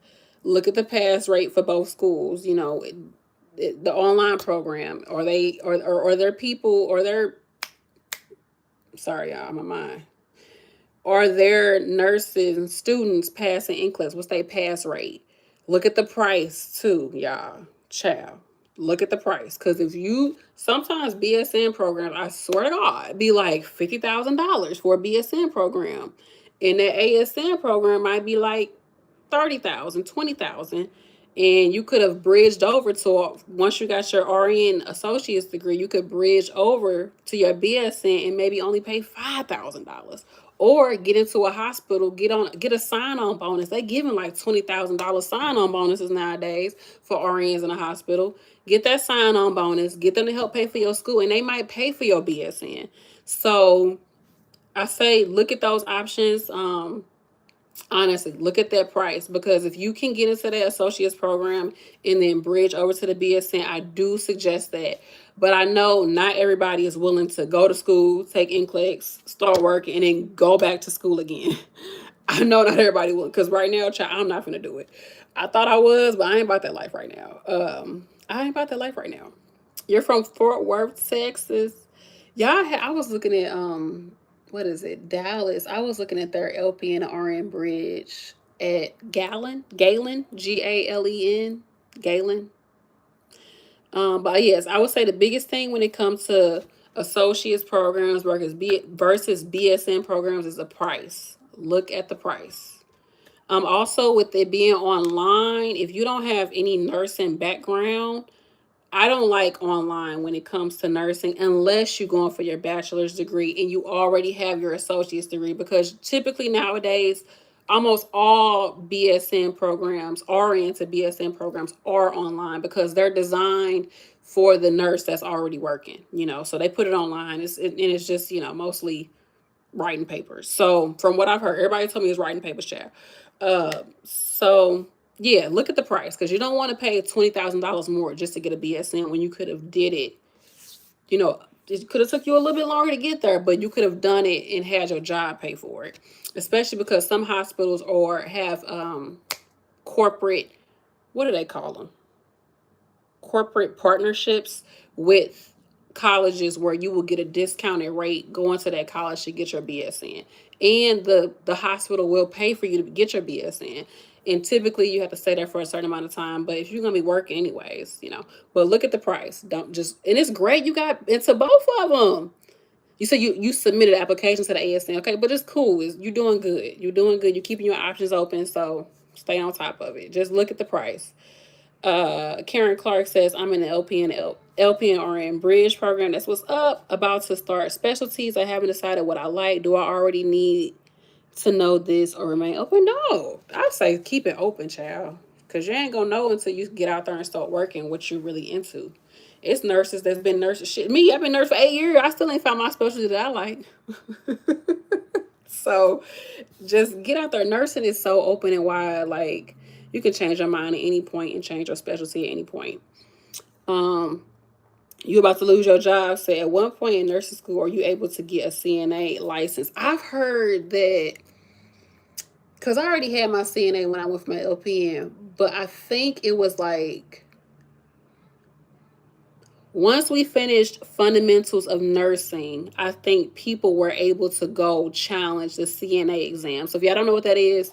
Look at the pass rate for both schools. The online program, or their people, or their, sorry y'all, I'm on mine, or their nurses and students passing NCLEX. What's their pass rate? Look at the price too, y'all. Child, look at the price, because if you, sometimes BSN programs, I swear to God, be like $50,000 for a BSN program, and that ASN program might be like 30,000, 20,000. And you could have bridged over to, once you got your RN associate's degree, you could bridge over to your BSN and maybe only pay $5,000. Or get into a hospital, get a sign-on bonus. They giving like $20,000 sign-on bonuses nowadays for RNs in a hospital. Get that sign-on bonus, get them to help pay for your school, and they might pay for your BSN. So I say look at those options. Honestly, look at that price, because if you can get into the associate's program and then bridge over to the BSN, I do suggest that. But I know not everybody is willing to go to school, take NCLEX, start work, and then go back to school again. I know not everybody will, because right now, child, I'm not going to do it. I thought I was, but I ain't about that life right now. I ain't about that life right now. You're from Fort Worth, Texas. Y'all, I was looking at what is it, Dallas. I was looking at their LP and RN bridge at Galen, Galen, Galen. But yes, I would say the biggest thing when it comes to associates programs versus BSN programs is the price. Look at the price. Also, with it being online, if you don't have any nursing background, I don't like online when it comes to nursing unless you're going for your bachelor's degree and you already have your associate's degree, because typically nowadays, almost all BSN programs, RN to BSN programs, are online because they're designed for the nurse that's already working, so they put it online. It's just, mostly writing papers. So from what I've heard, everybody told me it's writing papers, chat. So yeah, look at the price, because you don't want to pay $20,000 more just to get a BSN when you could have did it, it could have took you a little bit longer to get there, but you could have done it and had your job pay for it. Especially because some hospitals or have corporate, what do they call them? Corporate partnerships with colleges where you will get a discounted rate going to that college to get your BSN. And the hospital will pay for you to get your BSN. And typically you have to stay there for a certain amount of time. But if you're gonna be working anyways, But look at the price. Don't just and it's great you got into both of them. You said you submitted an application to the ASN, okay, but it's cool. You're doing good. You're doing good. You're keeping your options open, so stay on top of it. Just look at the price. Karen Clark says, I'm in the LPN Bridge program. That's what's up. About to start specialties. I haven't decided what I like. Do I already need to know this or remain open? No. I say keep it open, child. Because you ain't going to know until you get out there and start working what you're really into. It's nurses that's been nurses. Shit, me, I've been nurse for 8 years. I still ain't found my specialty that I like. So just get out there. Nursing is so open and wide. Like, you can change your mind at any point and change your specialty at any point. You about to lose your job. Say at one point in nursing school, are you able to get a CNA license? I've heard that because I already had my CNA when I went for my LPN, but I think it was like once we finished fundamentals of nursing, I think people were able to go challenge the CNA exam. So if y'all don't know what that is,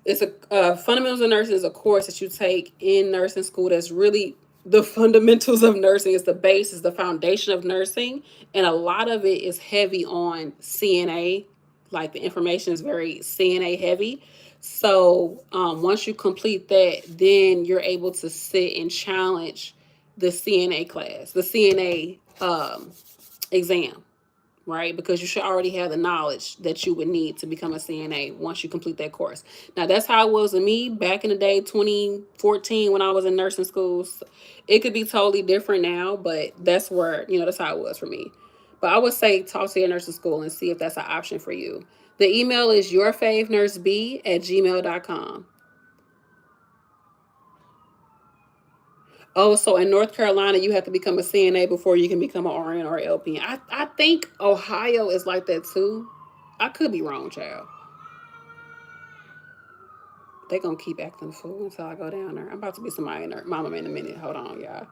it's a fundamentals of nursing is a course that you take in nursing school that's really the fundamentals of nursing. Is the base, is the foundation of nursing, and a lot of it is heavy on CNA. Like the information is very CNA heavy. So once you complete that, then you're able to sit and challenge the CNA class, the CNA exam, right? Because you should already have the knowledge that you would need to become a CNA once you complete that course. Now, that's how it was with me back in the day, 2014, when I was in nursing schools. It could be totally different now, but that's where, that's how it was for me. But I would say talk to your nursing school and see if that's an option for you. The email is YourFavNurseB@gmail.com. Oh, so in North Carolina, you have to become a CNA before you can become an RN or LPN. I think Ohio is like that too. I could be wrong, child. They gonna keep acting the fool until I go down there. I'm about to be somebody in there. Mama in a minute. Hold on, y'all.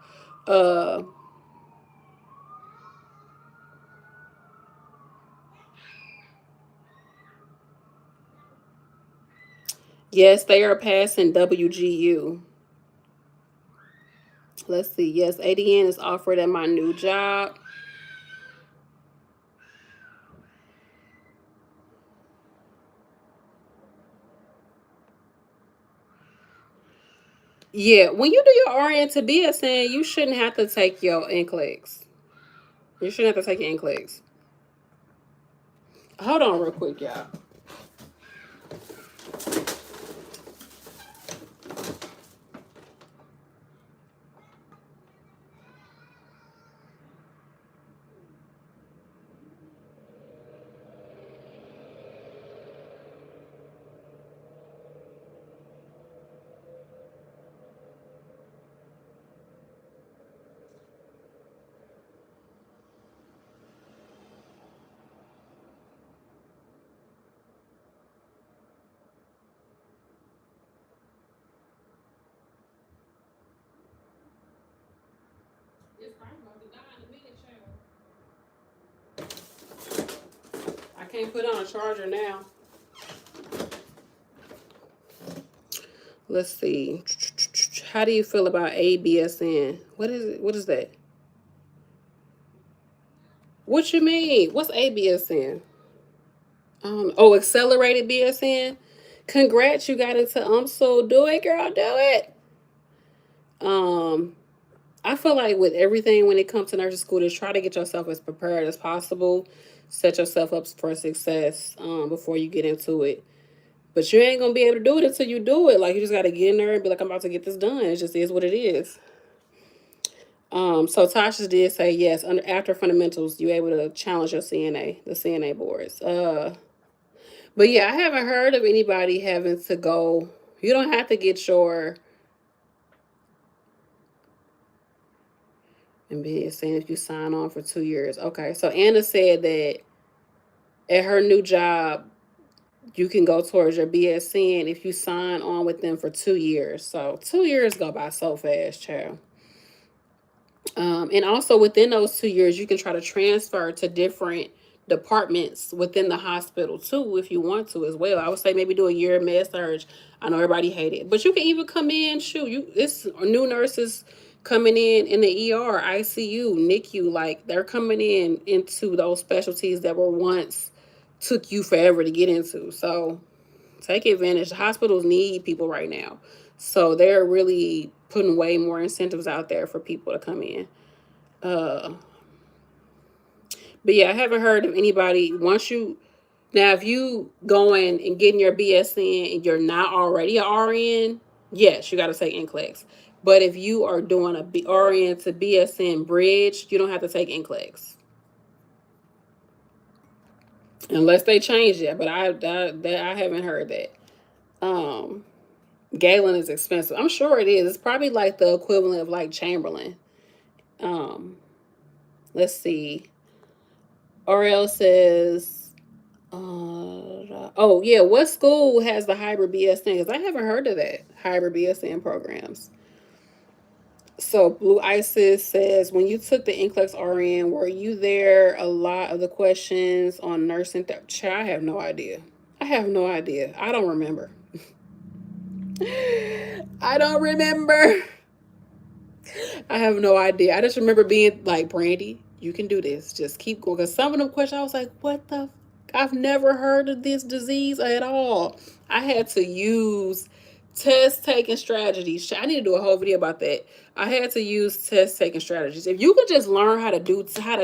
Yes, they are passing WGU. Let's see. Yes, ADN is offered at my new job. Yeah, when you do your RN to BSN, you shouldn't have to take your NCLEX. You shouldn't have to take your NCLEX. Hold on real quick, y'all. It's probably about to die in a minute, child. I can't put on a charger now. Let's see. How do you feel about ABSN? What is it? What is that? What you mean? What's ABSN? Accelerated BSN. Congrats, you got into so do it, girl, do it. I feel like with everything when it comes to nursing school, just try to get yourself as prepared as possible. Set yourself up for success before you get into it. But you ain't gonna be able to do it until you do it. Like, you just gotta get in there and be like, I'm about to get this done. It just is what it is. So Tasha did say yes. After fundamentals, you able to challenge your CNA, the CNA boards. But yeah, I haven't heard of anybody having to go. You don't have to get your And BSN if you sign on for 2 years. Okay, so Anna said that at her new job, you can go towards your BSN if you sign on with them for 2 years. So 2 years go by so fast, child. And also within those 2 years, you can try to transfer to different departments within the hospital too, if you want to as well. I would say maybe do a year of med surge. I know everybody hate it, but you can even come in. Shoot, it's new nurses coming in the ER, ICU, NICU. Like they're coming into those specialties that were once took you forever to get into. So take advantage. Hospitals need people right now, so they're really putting way more incentives out there for people to come in. But yeah, I haven't heard of anybody once you now if you going and getting your BSN and you're not already a RN, yes, you got to take NCLEX. But if you are doing a RN to BSN bridge, you don't have to take NCLEX unless they change it. But I haven't heard that. Galen is expensive. I'm sure it is. It's probably like the equivalent of like Chamberlain. Let's see. RL says, oh yeah, what school has the hybrid BSN? Because I haven't heard of that hybrid BSN programs. So Blue Isis says, when you took the NCLEX RN, were you there a lot of the questions on nursing? I have no idea. I have no idea. I don't remember. I don't remember. I have no idea. I just remember being like, Brandy, you can do this. Just keep going. Because some of them questions, I was like, what the? I've never heard of this disease at all. I had to use test taking strategies. I need to do a whole video about that. I had to use test taking strategies. If you could just learn how to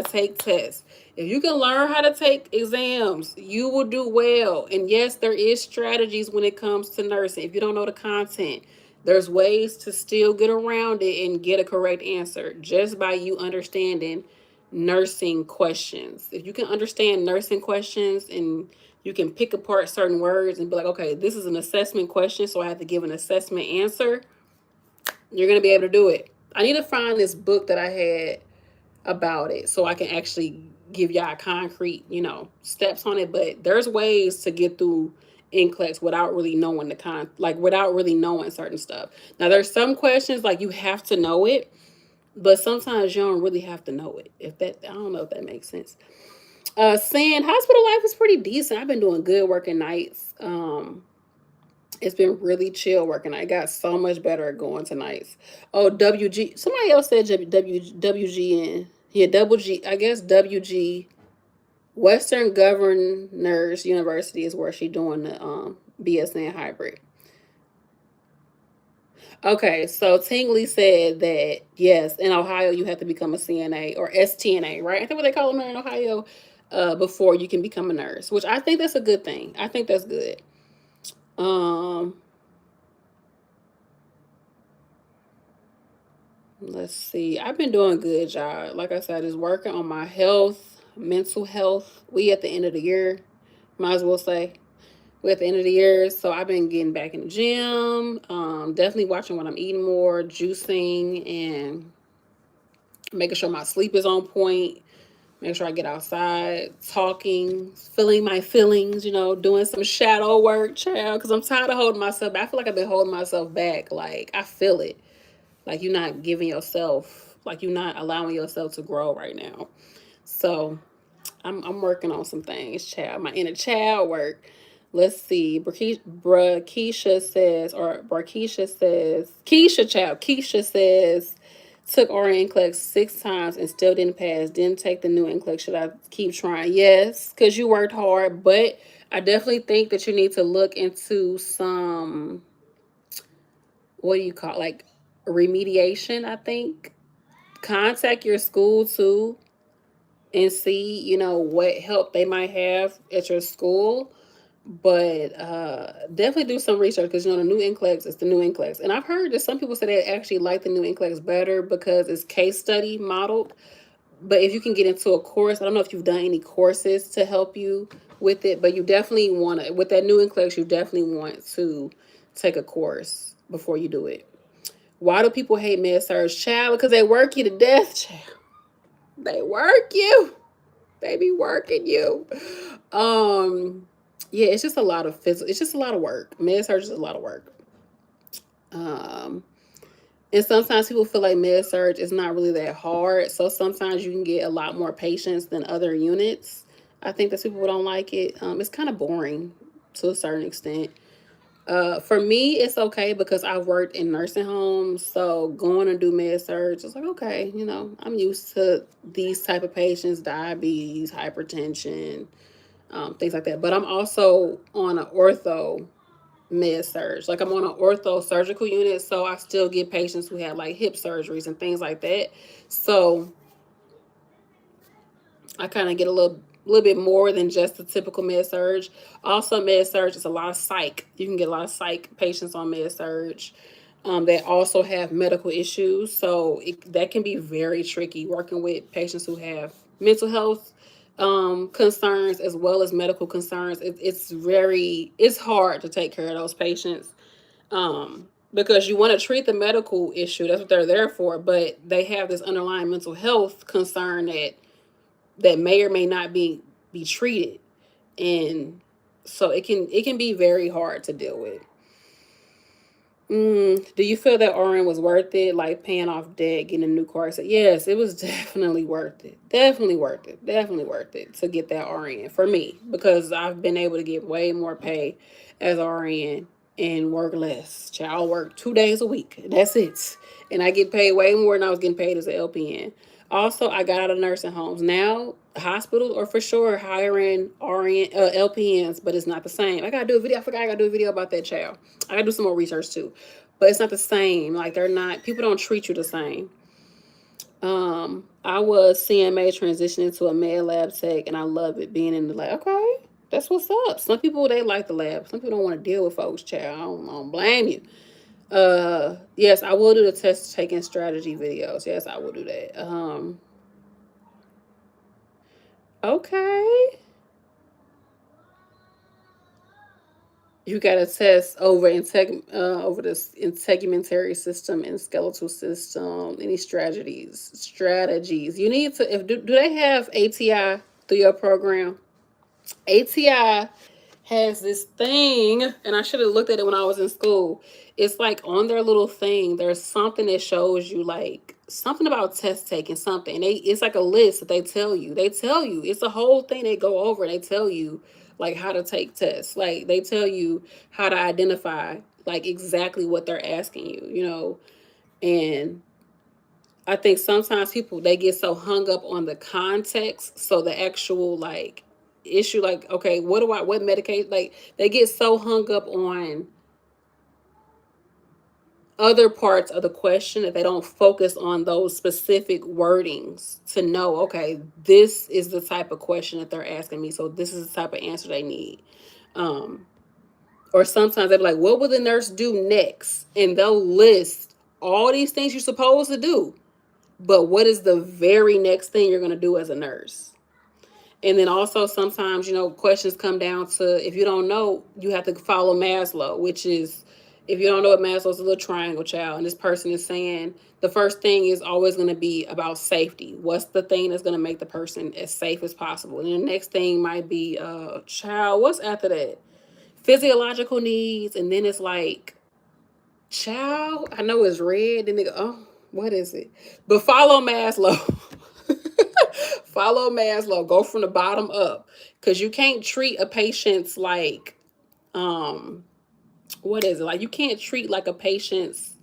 take tests, if you can learn how to take exams, you will do well. And yes, there is strategies when it comes to nursing. If you don't know the content, there's ways to still get around it and get a correct answer just by you understanding nursing questions. If you can understand nursing questions and you can pick apart certain words and be like, okay, this is an assessment question, so I have to give an assessment answer, you're going to be able to do it. I need to find this book that I had about it so I can actually give y'all concrete, steps on it. But there's ways to get through NCLEX without really knowing without really knowing certain stuff. Now, there's some questions like you have to know it, but sometimes you don't really have to know it. I don't know if that makes sense. Saying hospital life is pretty decent. I've been doing good working nights. It's been really chill working. I got so much better at going to nights. Oh, WG. Somebody else said WGN. Yeah, double G. I guess WG. Western Governors University is where she doing the BSN hybrid. Okay, so Tingley said that yes, in Ohio you have to become a CNA or STNA, right? I think what they call them in Ohio, before you can become a nurse, which I think that's a good thing. I think that's good. Let's see. I've been doing good, y'all. Like I said, just working on my health, mental health. We at the end of the year, might as well say. We're at the end of the year, so I've been getting back in the gym. Definitely watching what I'm eating more, juicing, and making sure my sleep is on point. Make sure I get outside, talking, feeling my feelings, doing some shadow work, child, because I'm tired of holding myself back. I feel like I've been holding myself back. Like, I feel it. Like, you're not giving yourself, like, you're not allowing yourself to grow right now. So, I'm working on some things, child. My inner child work. Let's see. Keisha says, took RN NCLEX 6 times and still didn't pass. Didn't take the new NCLEX. Should I keep trying? Yes, because you worked hard. But I definitely think that you need to look into some, what do you call it? Like remediation, I think. Contact your school too and see, what help they might have at your school. But definitely do some research because, the new NCLEX is the new NCLEX. And I've heard that some people say they actually like the new NCLEX better because it's case study modeled. But if you can get into a course, I don't know if you've done any courses to help you with it, but you definitely want to, with that new NCLEX, you definitely want to take a course before you do it. Why do people hate med surg, child? Because they work you to death, child. They work you. They be working you. Yeah, it's just a lot of physical. It's just a lot of work. Med surg is a lot of work. And sometimes people feel like med surg is not really that hard. So sometimes you can get a lot more patients than other units. I think that people don't like it. It's kind of boring to a certain extent. For me, it's okay because I've worked in nursing homes. So going to do med surg, it's like, okay, you know, I'm used to these type of patients, diabetes, hypertension, things like that. But I'm also on an ortho med surg. Like I'm on an ortho surgical unit, so I still get patients who have like hip surgeries and things like that. So I kind of get a little bit more than just the typical med surg. Also, med surg is a lot of psych. You can get a lot of psych patients on med surg. They also have medical issues, so that can be very tricky working with patients who have mental health concerns as well as medical concerns. It's hard to take care of those patients because you want to treat the medical issue. That's what they're there for, but they have this underlying mental health concern that may or may not be treated, and so it can be very hard to deal with. Do you feel that RN was worth it, like paying off debt, getting a new car? So yes, it was definitely worth it. Definitely worth it. Definitely worth it to get that RN for me because I've been able to get way more pay as RN and work less. Child work 2 days a week. That's it. And I get paid way more than I was getting paid as an LPN. Also, I got out of nursing homes. Now, hospitals are for sure hiring LPNs, but it's not the same. I gotta do a video. I forgot I gotta do a video about that, child. I gotta do some more research too. But it's not the same. Like they're not. People don't treat you the same. I was CMA transitioning to a med lab tech, and I love it being in the lab. Okay, that's what's up. Some people they like the lab. Some people don't want to deal with folks, child. I don't blame you. Yes, I will do the test taking strategy videos. Yes, I will do that. Okay. You got to test over this integumentary system and skeletal system. Any strategies you need to. If do they have ATI through your program? ATI has this thing, and I should have looked at it when I was in school. It's like on their little thing, there's something that shows you like something about test taking something. It's like a list that they tell you. They tell you it's a whole thing they go over and they tell you like how to take tests. Like they tell you how to identify like exactly what they're asking you, you know. And I think sometimes people they get so hung up on the context, so the actual like issue, like okay, what medication? Like they get so hung up on other parts of the question that they don't focus on those specific wordings to know, okay, this is the type of question that they're asking me, so this is the type of answer they need. Or sometimes they're like, what will the nurse do next? And they'll list all these things you're supposed to do. But what is the very next thing you're going to do as a nurse? And then also sometimes, you know, questions come down to if you don't know, you have to follow Maslow, which is if you don't know what Maslow is, a little triangle, child. And this person is saying the first thing is always going to be about safety. What's the thing that's going to make the person as safe as possible? And the next thing might be, child, what's after that? Physiological needs. And then it's like, child, I know it's red. Then they go, oh, what is it? But follow Maslow. Follow Maslow. Go from the bottom up. Because you can't treat a patient's like, what is it? Like you can't treat like a patient's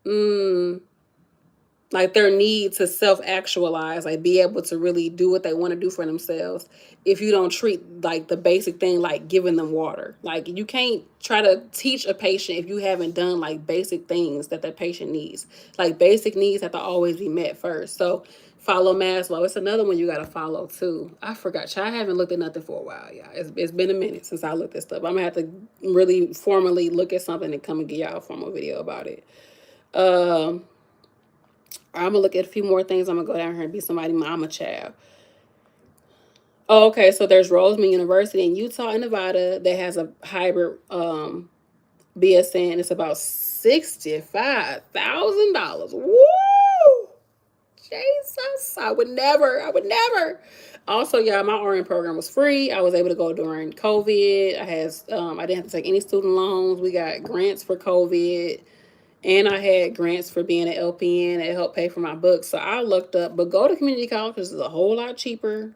like their need to self-actualize, like be able to really do what they want to do for themselves if you don't treat like the basic thing like giving them water. Like you can't try to teach a patient if you haven't done like basic things that patient needs. Like basic needs have to always be met first. So follow Maslow. It's another one you got to follow too. I forgot. I haven't looked at nothing for a while, y'all. It's been a minute since I looked at stuff. I'm gonna have to really formally look at something and come and get y'all a formal video about it. I'm gonna look at a few more things. I'm gonna go down here and be somebody mama child. Oh, okay. So there's Roseman University in Utah and Nevada that has a hybrid BSN, it's about $65,000. Woo! Jesus, I would never. I would never. Also, y'all, my RN program was free. I was able to go during COVID. I didn't have to take any student loans. We got grants for COVID, and I had grants for being an LPN. It helped pay for my books. So I looked up, but go to community college because it's a whole lot cheaper.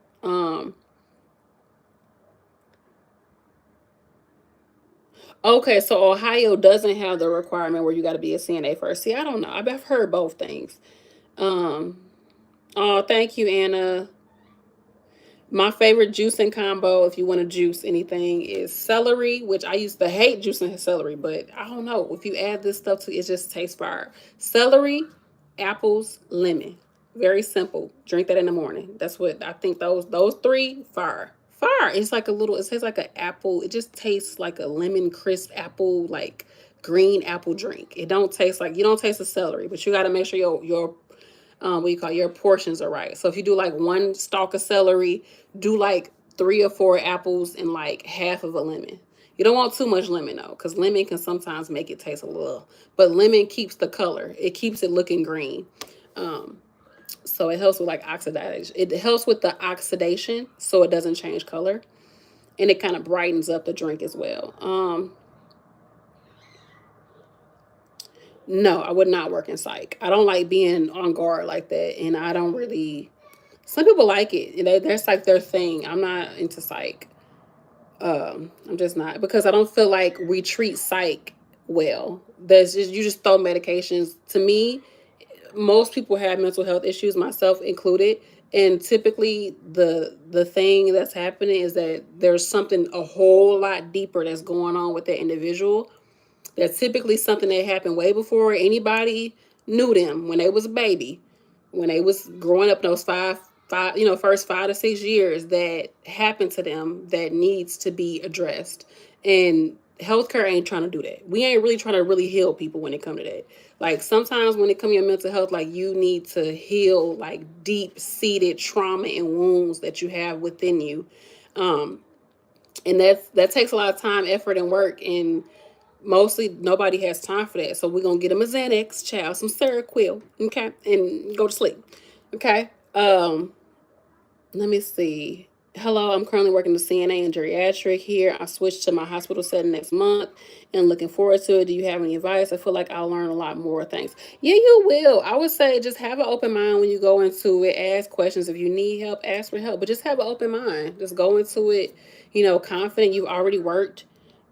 Okay, so Ohio doesn't have the requirement where you got to be a CNA first. See, I don't know. I've heard both things. Um, oh, thank you, Anna. My favorite juicing combo, if you want to juice anything, is celery, which I used to hate juicing celery, but I don't know. If you add this stuff to it, it just tastes fire. Celery, apples, lemon. Very simple. Drink that in the morning. That's what I think those three, fire. Fire. It's like a little, it tastes like an apple. It just tastes like a lemon crisp apple, like green apple drink. It don't taste like, you don't taste the celery, but you got to make sure your what you call your portions are right. So if you do like one stalk of celery, do like 3 or 4 apples and like half of a lemon. You don't want too much lemon though, because lemon can sometimes make it taste a little. But lemon keeps the color. It keeps it looking green. So it helps with like oxidation. It helps with the oxidation, so it doesn't change color, and it kind of brightens up the drink as well. No, I would not work in psych. I don't like being on guard like that, and I don't really. Some people like it. That's like their thing. I'm not into psych. I'm just not, because I don't feel like we treat psych well. There's just, you just throw medications. To me, most people have mental health issues, myself included, and typically the thing that's happening is that there's something a whole lot deeper that's going on with that individual. That's typically something that happened way before anybody knew them, when they was a baby, when they was growing up, those first 5 to 6 years, that happened to them that needs to be addressed. And healthcare ain't trying to do that. We ain't really trying to really heal people when it come to that. Like sometimes when it come to your mental health, like you need to heal like deep seated trauma and wounds that you have within you. Um, and that takes a lot of time, effort, and work, and mostly nobody has time for that. So we're gonna get them a Xanax, child, some Seroquel, okay, and go to sleep. Okay. Let me see. Hello, I'm currently working the CNA in geriatric here. I switched to my hospital setting next month and looking forward to it. Do you have any advice? I feel like I'll learn a lot more things. Yeah, you will. I would say just have an open mind when you go into it. Ask questions. If you need help, ask for help. But just have an open mind. Just go into it, confident. You've already worked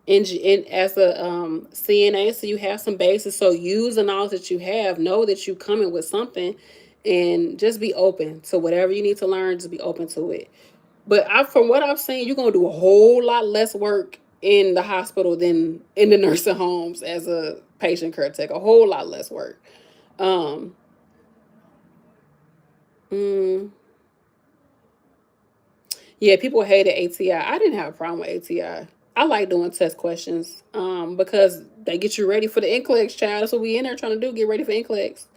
as a CNA, so you have some basis. So use the knowledge that you have. Know that you coming with something, and just be open to whatever you need to learn. Just be open to it. But from what I've seen, you're gonna do a whole lot less work in the hospital than in the nursing homes as a patient caretaker. A whole lot less work. Um, mm, yeah, people hated ATI. I didn't have a problem with ATI. I like doing test questions because they get you ready for the NCLEX, child. That's what we in there trying to do, get ready for NCLEX.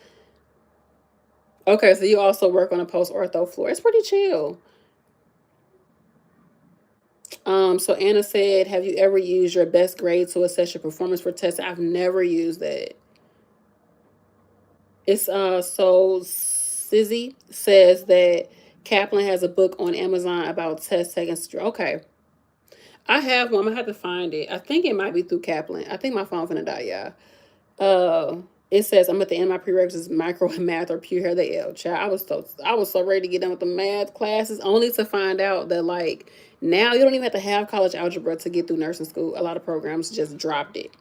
Okay, so you also work on a post ortho floor. It's pretty chill. So Anna said, have you ever used your best grade to assess your performance for tests? I've never used that. It's so Sizzy says that Kaplan has a book on Amazon about test taking. Okay. I have one. I'm gonna have to find it. I think it might be through Kaplan. I think my phone's gonna die, y'all. It says I'm at the end of my prerequisites, micro and math or pure hair the L. Child, I was so ready to get done with the math classes, only to find out that like now you don't even have to have college algebra to get through nursing school. A lot of programs just dropped it.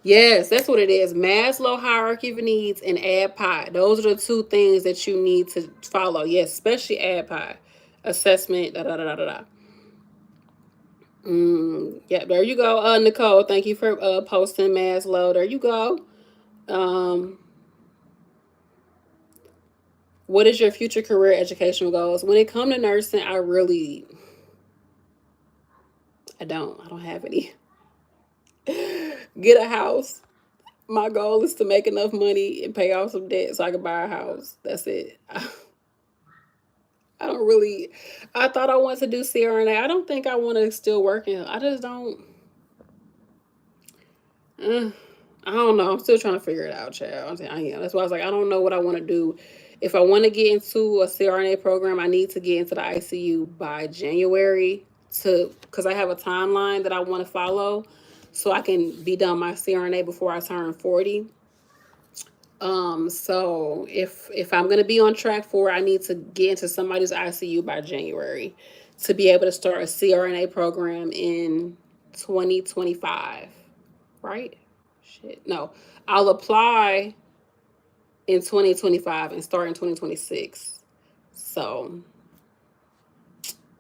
Yes, that's what it is. Maslow hierarchy of needs and ADPI. Those are the two things that you need to follow. Yes, especially ADPI assessment. Da da da da da. Yeah, there you go, Nicole. Thank you for posting Maslow. There you go. Um, what is your future career educational goals? When it comes to nursing, I don't have any. Get a house. My goal is to make enough money and pay off some debt so I can buy a house. That's it. I don't really. I thought I wanted to do CRNA. I don't think I want to still work in. I just don't. I don't know. I'm still trying to figure it out, child. I am. That's why I was like, I don't know what I want to do. If I want to get into a CRNA program, I need to get into the ICU by January because I have a timeline that I want to follow, so I can be done my CRNA before I turn 40. So if I'm gonna be on track for it, I need to get into somebody's ICU by January to be able to start a CRNA program in 2025, right? Shit. No. I'll apply in 2025 and start in 2026. So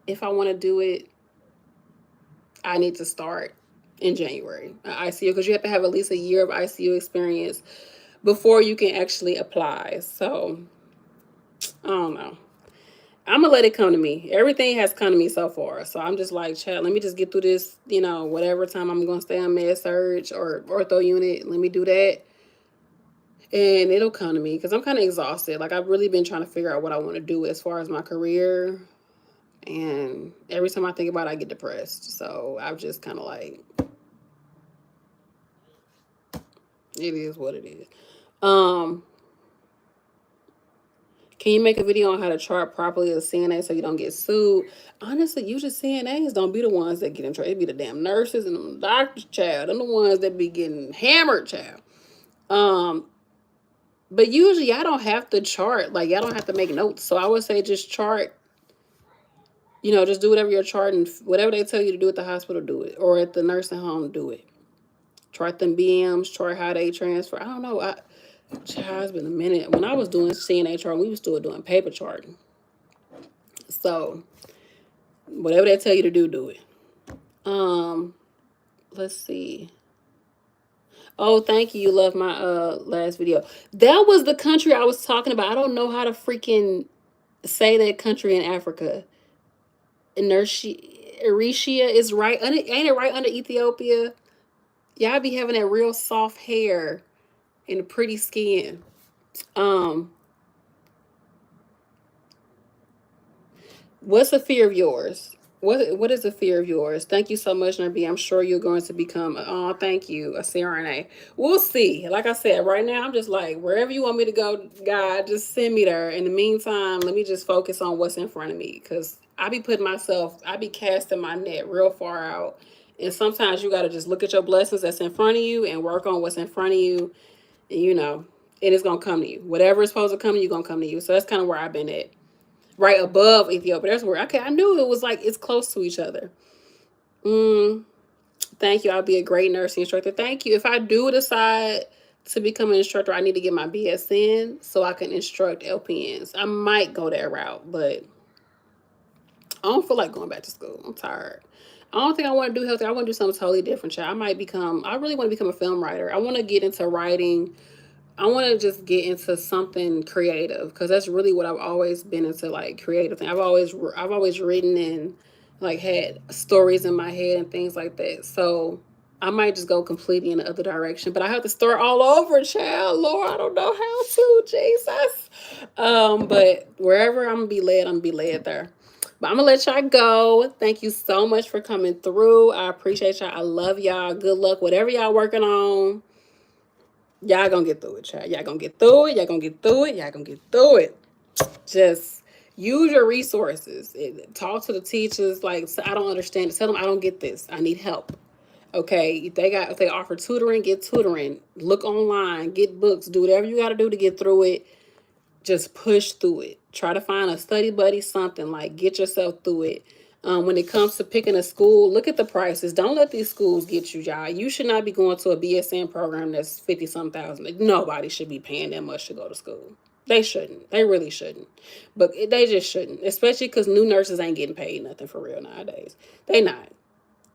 if I want to do it, I need to start in January ICU because you have to have at least a year of ICU experience before you can actually apply. So I don't know. I'm gonna let it come to me. Everything has come to me so far. So I'm just like, chat, let me just get through this, whatever time I'm gonna stay on med surge or ortho unit. Let me do that. And it'll come to me because I'm kind of exhausted. Like, I've really been trying to figure out what I want to do as far as my career. And every time I think about it, I get depressed. So I'm just kind of like, it is what it is. Can you make a video on how to chart properly as a CNA so you don't get sued? Honestly, usually CNAs don't be the ones that get in trouble. It be the damn nurses and the doctors, child. They're the ones that be getting hammered, child. But usually I don't have to chart. Like, y'all don't have to make notes. So I would say just chart. Just do whatever you're charting. Whatever they tell you to do at the hospital, do it. Or at the nursing home, do it. Chart them BMs, chart how they transfer. I don't know. It's been a minute. When I was doing CNA charting, we was still doing paper charting. So whatever they tell you to do, do it. Let's see. Oh, thank you. You love my last video. That was the country I was talking about. I don't know how to freaking say that country in Africa. Eritrea is right under, ain't it right under Ethiopia? Y'all be having that real soft hair and pretty skin. What's a fear of yours? What is a fear of yours? Thank you so much, Nerby. I'm sure you're going to become thank you, a CRNA. We'll see. Like I said, right now I'm just like, wherever you want me to go, God, just send me there. In the meantime, let me just focus on what's in front of me. Cause I be casting my net real far out. And sometimes you gotta just look at your blessings that's in front of you and work on what's in front of you. And and it's gonna come to you. Whatever is supposed to come to you, gonna come to you. So that's kind of where I've been at. Right above Ethiopia. That's where, okay, I knew it was like, it's close to each other. Thank you. I'll be a great nursing instructor. Thank you. If I do decide to become an instructor, I need to get my BSN so I can instruct LPNs. I might go that route, but I don't feel like going back to school. I'm tired. I don't think I want to do healthcare. I want to do something totally different, child. I really want to become a film writer. I want to get into writing. I want to just get into something creative because that's really what I've always been into, like creative thing. I've always written and like had stories in my head and things like that. So I might just go completely in the other direction, but I have to start all over, child. Lord, I don't know how to, Jesus. But wherever I'm gonna be led there. But I'm gonna let y'all go. Thank you so much for coming through. I appreciate y'all. I love y'all. Good luck, whatever y'all working on. Y'all gonna get through it, child. Y'all gonna get through it. Y'all gonna get through it. Y'all gonna get through it. Just use your resources. Talk to the teachers. Like, I don't understand. Tell them I don't get this. I need help. Okay, if they offer tutoring, get tutoring. Look online, get books. Do whatever you got to do to get through it. Just push through it. Try to find a study buddy, something like get yourself through it. When it comes to picking a school, look at the prices. Don't let these schools get you, y'all. You should not be going to a BSN program that's 50-some thousand. Nobody should be paying that much to go to school. They shouldn't. They really shouldn't. But they just shouldn't. Especially because new nurses ain't getting paid nothing for real nowadays. They not.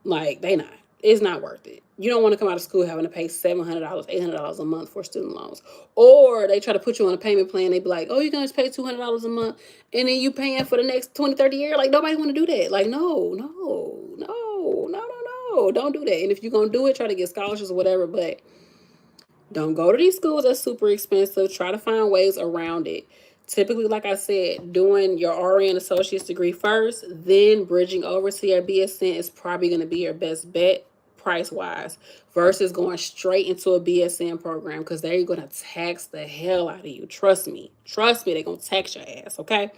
Like, they not. It's not worth it. You don't want to come out of school having to pay $700, $800 a month for student loans. Or they try to put you on a payment plan. They be like, oh, you're going to pay $200 a month. And then you paying for the next 20, 30 years. Like, nobody want to do that. Like, no. Don't do that. And if you're going to do it, try to get scholarships or whatever. But don't go to these schools that's super expensive. Try to find ways around it. Typically, like I said, doing your RN associate's degree first, then bridging over to your BSN is probably going to be your best bet. price wise versus going straight into a BSN program, because they're going to tax the hell out of you. Trust me, they're going to tax your ass. Okay.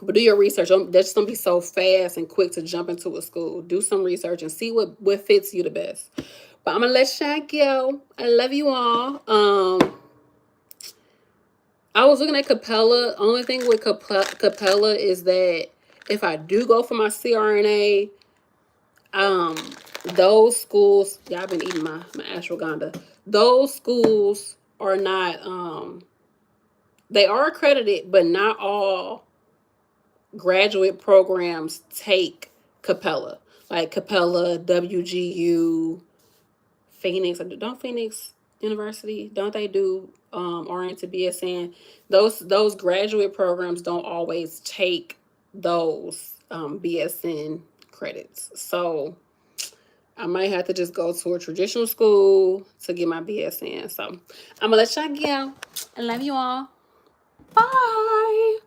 But do your research. They're just gonna be so fast and quick to jump into a school. Do some research and see what fits you the best. But I'm gonna let y'all go. I love you all. I was looking at Capella. Only thing with Capella is that if I do go for my CRNA, those schools, y'all been eating my ashwagandha. Those schools are not, they are accredited, but not all graduate programs take Capella. Like Capella, WGU, Phoenix. Don't Phoenix University, don't they do oriented BSN? Those graduate programs don't always take those BSN credits. So I might have to just go to a traditional school to get my BSN. So I'm gonna let y'all go. I love you all. Bye.